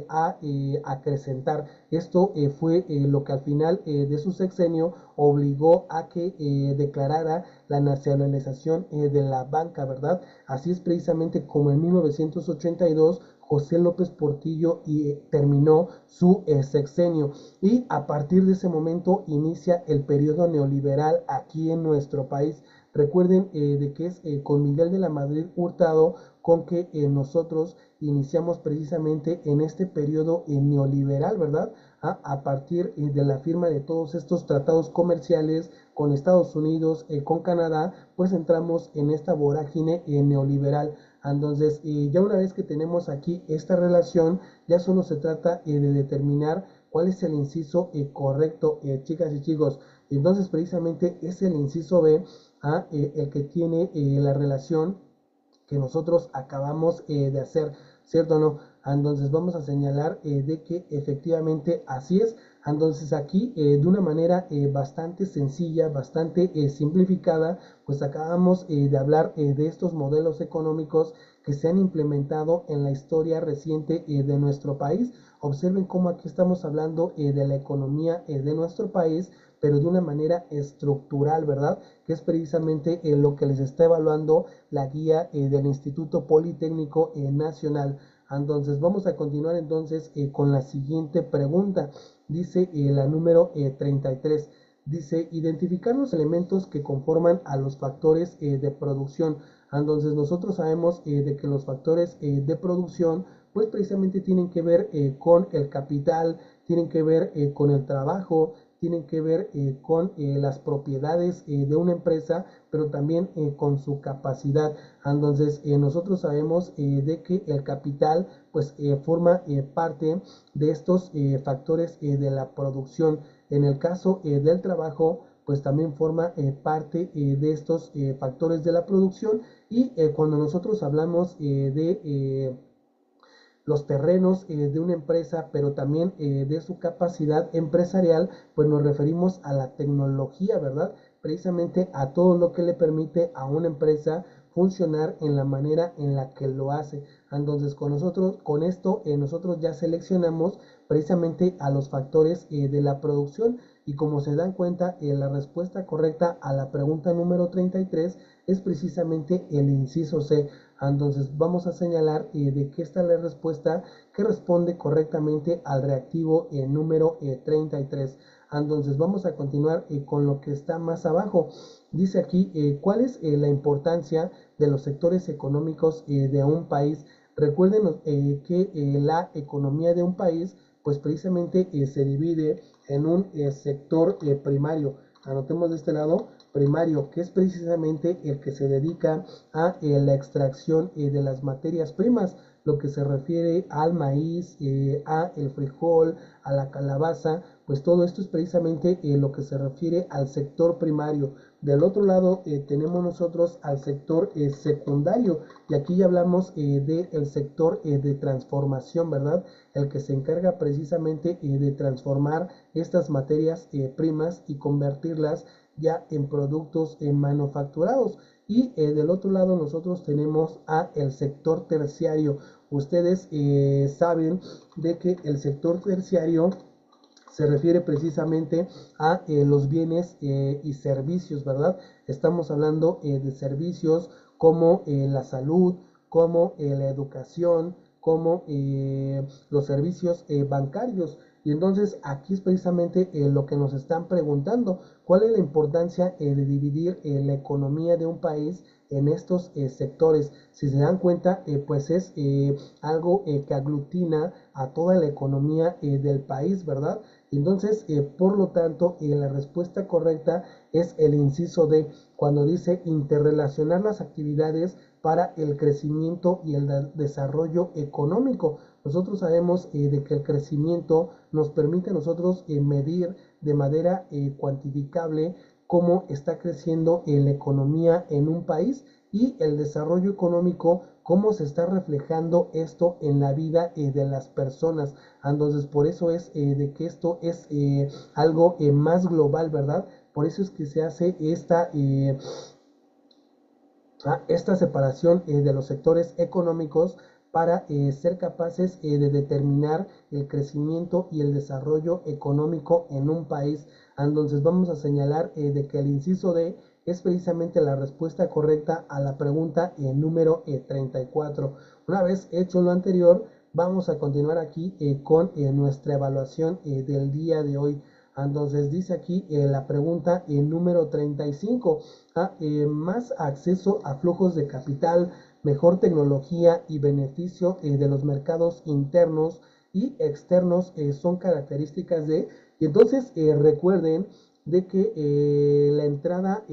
a acrecentar. Esto fue lo que al final de su sexenio obligó a que declarara la nacionalización de la banca, ¿verdad? Así es precisamente como en 1982 José López Portillo terminó su sexenio, y a partir de ese momento inicia el periodo neoliberal aquí en nuestro país. Recuerden de que es con Miguel de la Madrid Hurtado con que nosotros iniciamos precisamente en este periodo neoliberal, ¿verdad? a partir de la firma de todos estos tratados comerciales con Estados Unidos, con Canadá, pues entramos en esta vorágine neoliberal. Entonces, ya una vez que tenemos aquí esta relación, ya solo se trata de determinar cuál es el inciso correcto, chicas y chicos. Entonces, precisamente es el inciso B, el que tiene la relación que nosotros acabamos de hacer, ¿cierto o no? Entonces vamos a señalar de que efectivamente así es. Entonces aquí de una manera bastante sencilla, bastante simplificada, pues acabamos de hablar de estos modelos económicos que se han implementado en la historia reciente de nuestro país. Observen cómo aquí estamos hablando de la economía de nuestro país, pero de una manera estructural, ¿verdad? Que es precisamente lo que les está evaluando la guía del Instituto Politécnico Nacional. Entonces vamos a continuar entonces con la siguiente pregunta. Dice la número 33. Dice, identificar los elementos que conforman a los factores de producción. Entonces nosotros sabemos de que los factores de producción pues precisamente tienen que ver con el capital, tienen que ver con el trabajo, tienen que ver con las propiedades de una empresa, pero también con su capacidad. Entonces, nosotros sabemos de que el capital pues forma parte de estos factores de la producción. En el caso del trabajo, pues también forma parte de estos factores de la producción. Y cuando nosotros hablamos de los terrenos de una empresa, pero también de su capacidad empresarial, pues nos referimos a la tecnología, ¿verdad? Precisamente a todo lo que le permite a una empresa funcionar en la manera en la que lo hace. Entonces, con esto, nosotros ya seleccionamos precisamente a los factores de la producción. Y como se dan cuenta, la respuesta correcta a la pregunta número 33 es precisamente el inciso C. Entonces vamos a señalar de que esta es la respuesta que responde correctamente al reactivo número 33. Entonces vamos a continuar con lo que está más abajo. Dice aquí, ¿cuál es la importancia de los sectores económicos de un país? Recuerden que la economía de un país, pues precisamente se divide en un sector primario. Anotemos de este lado primario, que es precisamente el que se dedica a la extracción de las materias primas, lo que se refiere al maíz, a el frijol, a la calabaza, pues todo esto es precisamente lo que se refiere al sector primario. Del otro lado tenemos nosotros al sector secundario, y aquí ya hablamos del sector de transformación, ¿verdad? El que se encarga precisamente de transformar estas materias primas y convertirlas ya en productos manufacturados. Y del otro lado nosotros tenemos a el sector terciario. Ustedes saben de que el sector terciario se refiere precisamente a los bienes y servicios, ¿verdad? Estamos hablando de servicios como la salud, como la educación, como los servicios bancarios. Y entonces aquí es precisamente lo que nos están preguntando, ¿cuál es la importancia de dividir la economía de un país en estos sectores? Si se dan cuenta, pues es algo que aglutina a toda la economía del país, ¿verdad? Entonces, por lo tanto, la respuesta correcta es el inciso D, cuando dice interrelacionar las actividades para el crecimiento y el desarrollo económico. Nosotros sabemos de que el crecimiento nos permite a nosotros medir de manera cuantificable cómo está creciendo la economía en un país, y el desarrollo económico, cómo se está reflejando esto en la vida de las personas. Entonces, por eso es de que esto es algo más global, ¿verdad? Por eso es que se hace esta separación de los sectores económicos para ser capaces de determinar el crecimiento y el desarrollo económico en un país. Entonces vamos a señalar de que el inciso D es precisamente la respuesta correcta a la pregunta número 34. Una vez hecho lo anterior, vamos a continuar aquí con nuestra evaluación del día de hoy. Entonces dice aquí la pregunta número 35. Más acceso a flujos de capital, mejor tecnología y beneficio de los mercados internos y externos son características de, y entonces recuerden de que la entrada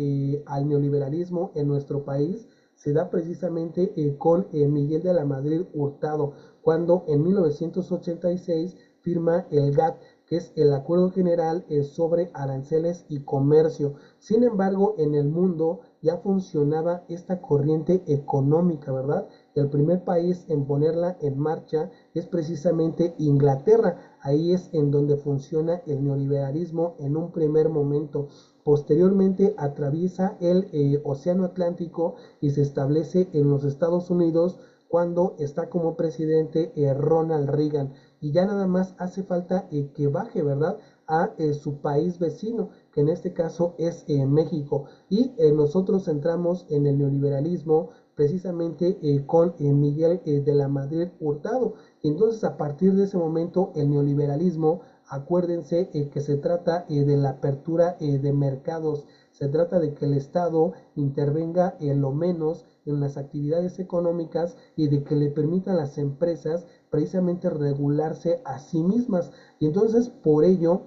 al neoliberalismo en nuestro país se da precisamente con Miguel de la Madrid Hurtado, cuando en 1986 firma el GATT, que es el Acuerdo General sobre Aranceles y Comercio. Sin embargo, en el mundo ya funcionaba esta corriente económica, ¿verdad? El primer país en ponerla en marcha es precisamente Inglaterra. Ahí es en donde funciona el neoliberalismo en un primer momento. Posteriormente atraviesa el Océano Atlántico y se establece en los Estados Unidos cuando está como presidente Ronald Reagan. Y ya nada más hace falta que baje, ¿verdad? A su país vecino, que en este caso es México. Y nosotros entramos en el neoliberalismo precisamente con Miguel de la Madrid Hurtado. Entonces, a partir de ese momento, el neoliberalismo, acuérdense que se trata de la apertura de mercados, se trata de que el Estado intervenga lo menos en las actividades económicas y de que le permita a las empresas precisamente regularse a sí mismas. Y entonces, por ello,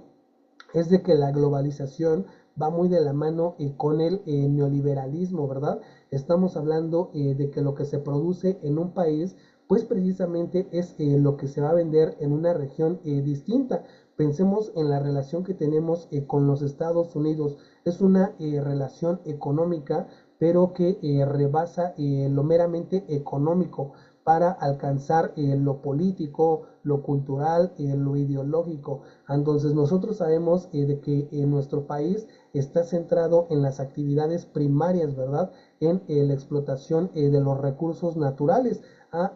es de que la globalización va muy de la mano con el neoliberalismo, ¿verdad? Estamos hablando de que lo que se produce en un país, pues precisamente es lo que se va a vender en una región distinta. Pensemos en la relación que tenemos con los Estados Unidos. Es una relación económica, pero que rebasa lo meramente económico para alcanzar lo político, lo cultural, lo ideológico. Entonces nosotros sabemos de que nuestro país está centrado en las actividades primarias, ¿verdad? En la explotación de los recursos naturales.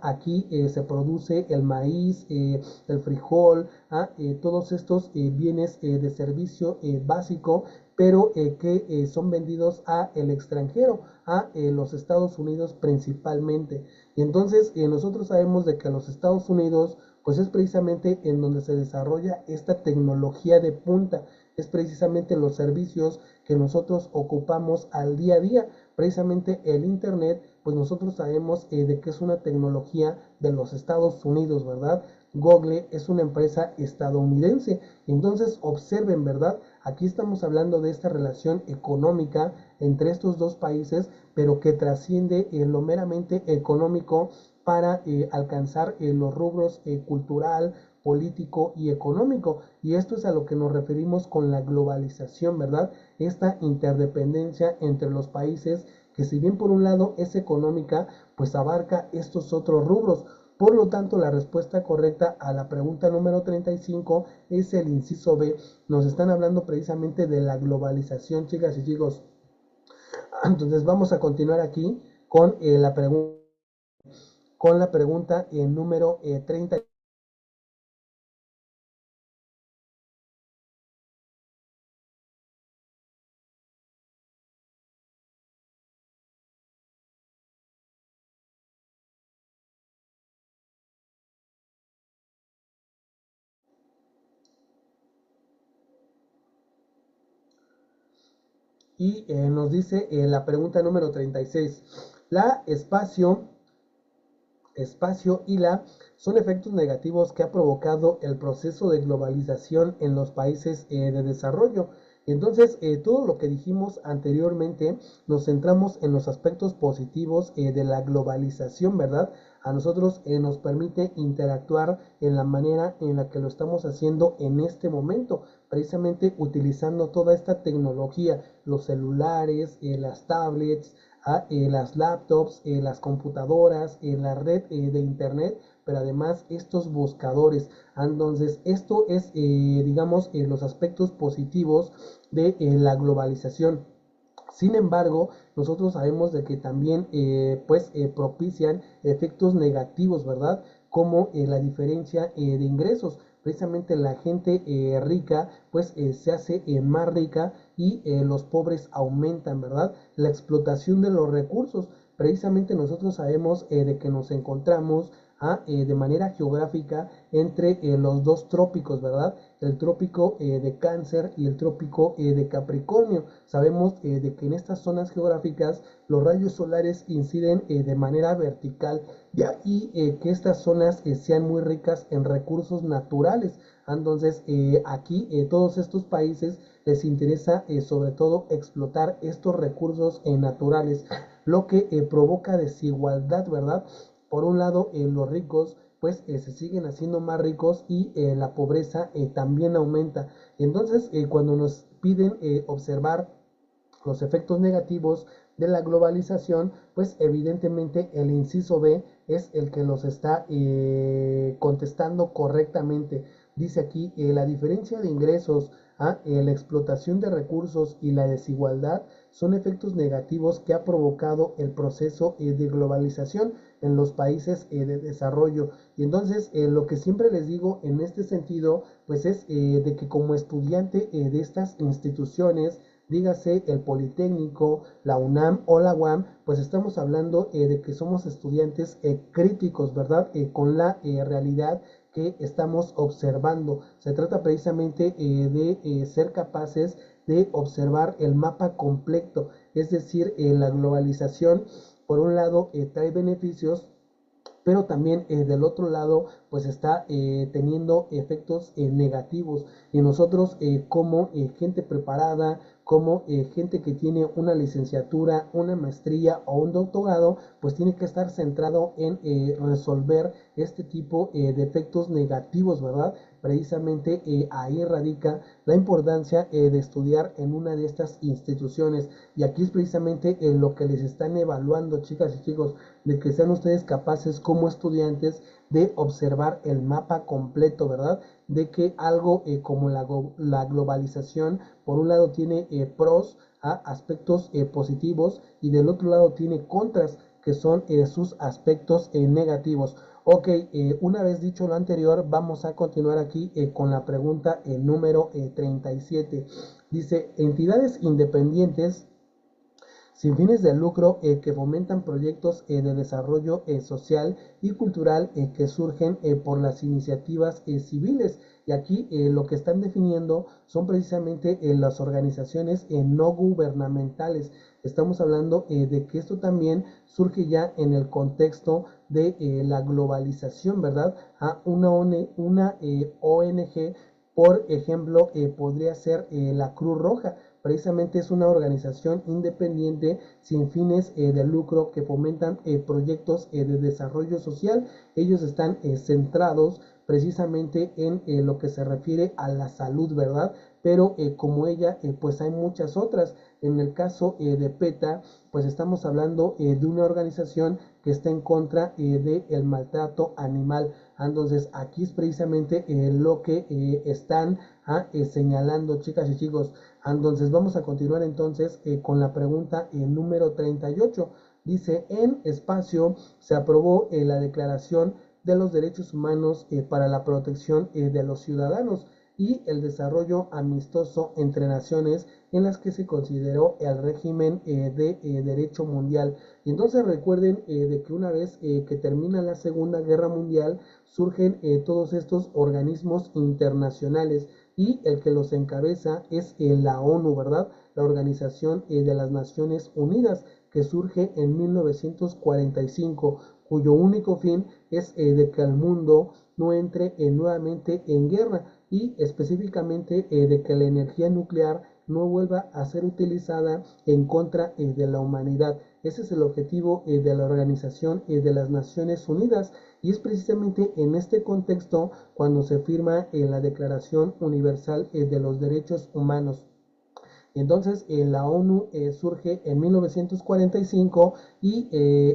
Aquí se produce el maíz, el frijol, todos estos bienes de servicio básico, pero que son vendidos a el extranjero, a los Estados Unidos principalmente. Y entonces nosotros sabemos de que los Estados Unidos pues es precisamente en donde se desarrolla esta tecnología de punta, es precisamente los servicios que nosotros ocupamos al día a día, precisamente el Internet, pues nosotros sabemos de que es una tecnología de los Estados Unidos, ¿verdad? Google es una empresa estadounidense, entonces observen, ¿verdad? Aquí estamos hablando de esta relación económica entre estos dos países, pero que trasciende lo meramente económico para alcanzar los rubros cultural, político y económico. Y esto es a lo que nos referimos con la globalización, ¿verdad? Esta interdependencia entre los países que si bien por un lado es económica, pues abarca estos otros rubros. Por lo tanto, la respuesta correcta a la pregunta número 35 es el inciso B. Nos están hablando precisamente de la globalización, chicas y chicos. Entonces vamos a continuar aquí con la pregunta número 30. Y nos dice la pregunta número 36. La espacio y la son efectos negativos que ha provocado el proceso de globalización en los países de desarrollo. Entonces, todo lo que dijimos anteriormente nos centramos en los aspectos positivos de la globalización, ¿verdad? A nosotros nos permite interactuar en la manera en la que lo estamos haciendo en este momento, precisamente utilizando toda esta tecnología, los celulares, las tablets, las laptops, las computadoras, la red de internet, pero además estos buscadores. Entonces, esto es, digamos, los aspectos positivos de la globalización. Sin embargo, nosotros sabemos de que también pues propician efectos negativos, ¿verdad? Como la diferencia de ingresos. Precisamente la gente rica pues se hace más rica y los pobres aumentan, ¿verdad? La explotación de los recursos. Precisamente nosotros sabemos de que nos encontramos de manera geográfica entre los dos trópicos, ¿verdad? El trópico de Cáncer y el trópico de Capricornio. Sabemos de que en estas zonas geográficas los rayos solares inciden de manera vertical, de ahí que estas zonas sean muy ricas en recursos naturales. Entonces, aquí todos estos países les interesa sobre todo explotar estos recursos naturales, lo que provoca desigualdad, ¿verdad? Por un lado, los ricos pues se siguen haciendo más ricos y la pobreza también aumenta. Entonces, cuando nos piden observar los efectos negativos de la globalización, pues evidentemente el inciso B es el que los está contestando correctamente. Dice aquí, la diferencia de ingresos, la explotación de recursos y la desigualdad son efectos negativos que ha provocado el proceso de globalización en los países de desarrollo. Y entonces lo que siempre les digo en este sentido, pues es de que como estudiante de estas instituciones, dígase el Politécnico, la UNAM o la UAM, pues estamos hablando de que somos estudiantes críticos, ¿verdad? Con la realidad que estamos observando. Se trata precisamente de ser capaces de observar el mapa completo, es decir, la globalización, por un lado, trae beneficios, pero también del otro lado pues está teniendo efectos negativos, y nosotros como gente preparada, como gente que tiene una licenciatura, una maestría o un doctorado, pues tiene que estar centrado en resolver este tipo de efectos negativos, ¿verdad? Precisamente ahí radica la importancia de estudiar en una de estas instituciones, y aquí es precisamente lo que les están evaluando, chicas y chicos, de que sean ustedes capaces como estudiantes de observar el mapa completo, ¿verdad? De que algo como la globalización, por un lado tiene pros, aspectos positivos, y del otro lado tiene contras, que son sus aspectos negativos. Ok, una vez dicho lo anterior, vamos a continuar aquí con la pregunta número 37. Dice, entidades independientes sin fines de lucro que fomentan proyectos de desarrollo social y cultural que surgen por las iniciativas civiles. Y aquí lo que están definiendo son precisamente las organizaciones no gubernamentales. Estamos hablando de que esto también surge ya en el contexto de la globalización, ¿verdad? Una ONG, por ejemplo, podría ser la Cruz Roja. Precisamente es una organización independiente sin fines de lucro que fomentan proyectos de desarrollo social. Ellos están centrados precisamente en lo que se refiere a la salud, ¿verdad? Pero como ella, pues hay muchas otras. En el caso de PETA, pues estamos hablando de una organización que está en contra del maltrato animal. Entonces aquí es precisamente lo que están señalando, chicas y chicos. Entonces vamos a continuar entonces con la pregunta número 38. Dice, en espacio se aprobó la Declaración de los Derechos Humanos para la protección de los ciudadanos y el desarrollo amistoso entre naciones, en las que se consideró el régimen de derecho mundial. Y entonces recuerden de que una vez que termina la Segunda Guerra Mundial, surgen todos estos organismos internacionales, y el que los encabeza es la ONU, ¿verdad? La Organización de las Naciones Unidas, que surge en 1945, cuyo único fin es de que el mundo no entre nuevamente en guerra, y específicamente de que la energía nuclear no vuelva a ser utilizada en contra de la humanidad. Ese es el objetivo de la Organización de las Naciones Unidas, y es precisamente en este contexto cuando se firma la Declaración Universal de los Derechos Humanos. Entonces, la ONU surge en 1945, y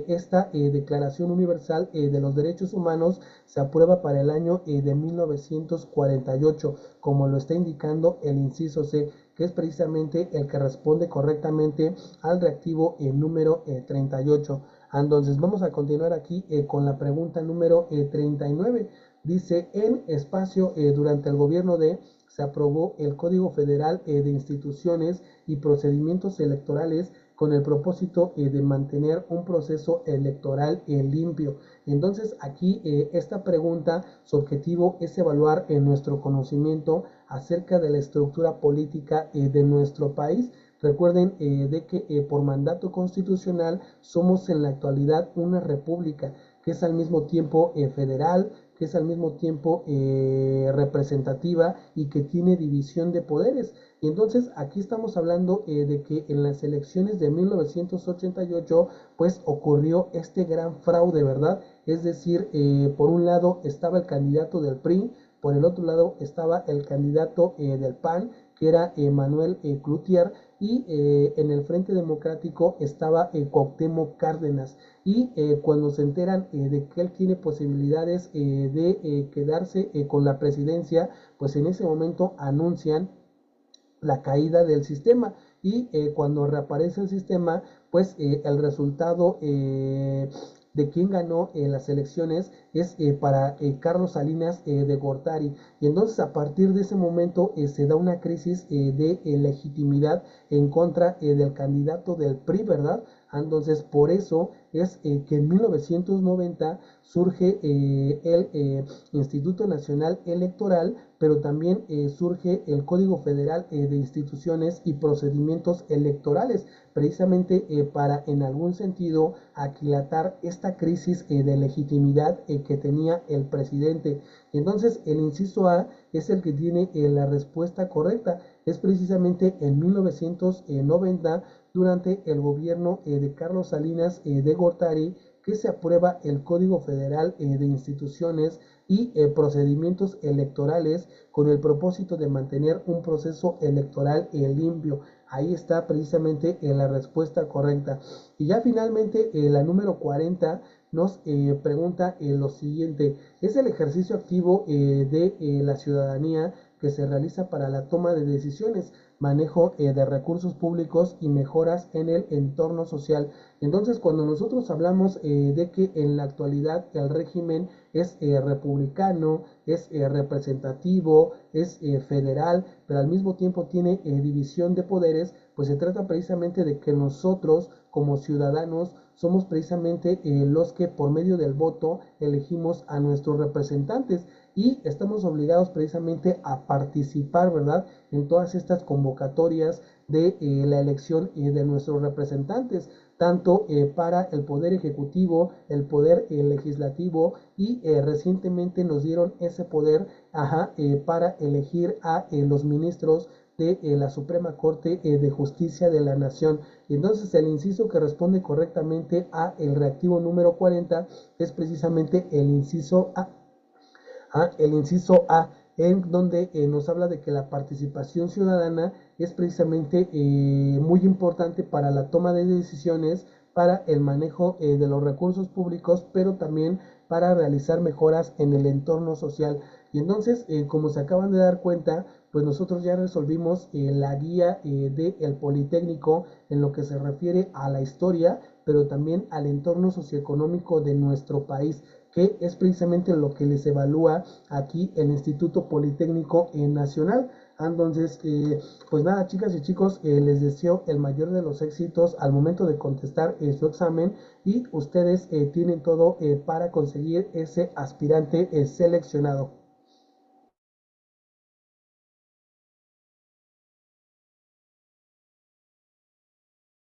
esta Declaración Universal de los Derechos Humanos se aprueba para el año de 1948, como lo está indicando el inciso C, que es precisamente el que responde correctamente al reactivo número 38. Entonces, vamos a continuar aquí con la pregunta número 39. Dice, en espacio durante el gobierno de se aprobó el Código Federal de Instituciones y Procedimientos Electorales con el propósito de mantener un proceso electoral limpio. Entonces aquí esta pregunta, su objetivo es evaluar nuestro conocimiento acerca de la estructura política de nuestro país. Recuerden de que por mandato constitucional somos en la actualidad una república que es al mismo tiempo federal, que es al mismo tiempo representativa y que tiene división de poderes. Y entonces aquí estamos hablando de que en las elecciones de 1988 pues ocurrió este gran fraude, ¿verdad? Es decir, por un lado estaba el candidato del PRI, por el otro lado estaba el candidato del PAN, que era Manuel Cloutier, y en el Frente Democrático estaba Cuauhtémoc Cárdenas. Y cuando se enteran de que él tiene posibilidades de quedarse con la presidencia, pues en ese momento anuncian la caída del sistema y cuando reaparece el sistema, pues el resultado de quien ganó las elecciones es para Carlos Salinas de Gortari. Y entonces a partir de ese momento se da una crisis de legitimidad en contra del candidato del PRI, ¿verdad? Entonces por eso es que en 1990 surge el Instituto Nacional Electoral, pero también surge el Código Federal de Instituciones y Procedimientos Electorales, precisamente para en algún sentido aquilatar esta crisis de legitimidad que tenía el presidente. Entonces el inciso A es el que tiene la respuesta correcta, es precisamente en 1990 durante el gobierno de Carlos Salinas de Gortari que se aprueba el Código Federal de Instituciones y procedimientos electorales con el propósito de mantener un proceso electoral limpio. Ahí está precisamente la respuesta correcta. Y ya finalmente la número 40 nos pregunta lo siguiente: ¿es el ejercicio activo de la ciudadanía que se realiza para la toma de decisiones, manejo de recursos públicos y mejoras en el entorno social? Entonces, cuando nosotros hablamos de que en la actualidad el régimen es republicano, es representativo, es federal, pero al mismo tiempo tiene división de poderes, pues se trata precisamente de que nosotros como ciudadanos somos precisamente los que por medio del voto elegimos a nuestros representantes y estamos obligados precisamente a participar, ¿verdad?, en todas estas convocatorias de la elección de nuestros representantes, tanto para el poder ejecutivo, el poder legislativo y recientemente nos dieron ese poder para elegir a los ministros de la Suprema Corte de Justicia de la Nación. Y entonces el inciso que responde correctamente a el reactivo número 40 es precisamente el inciso A. El inciso A, en donde nos habla de que la participación ciudadana es precisamente muy importante para la toma de decisiones, para el manejo de los recursos públicos, pero también para realizar mejoras en el entorno social. Y entonces, como se acaban de dar cuenta, pues nosotros ya resolvimos la guía del Politécnico en lo que se refiere a la historia, pero también al entorno socioeconómico de nuestro país, que es precisamente lo que les evalúa aquí el Instituto Politécnico Nacional. Entonces, pues nada, chicas y chicos, les deseo el mayor de los éxitos al momento de contestar su examen y ustedes tienen todo para conseguir ese aspirante seleccionado.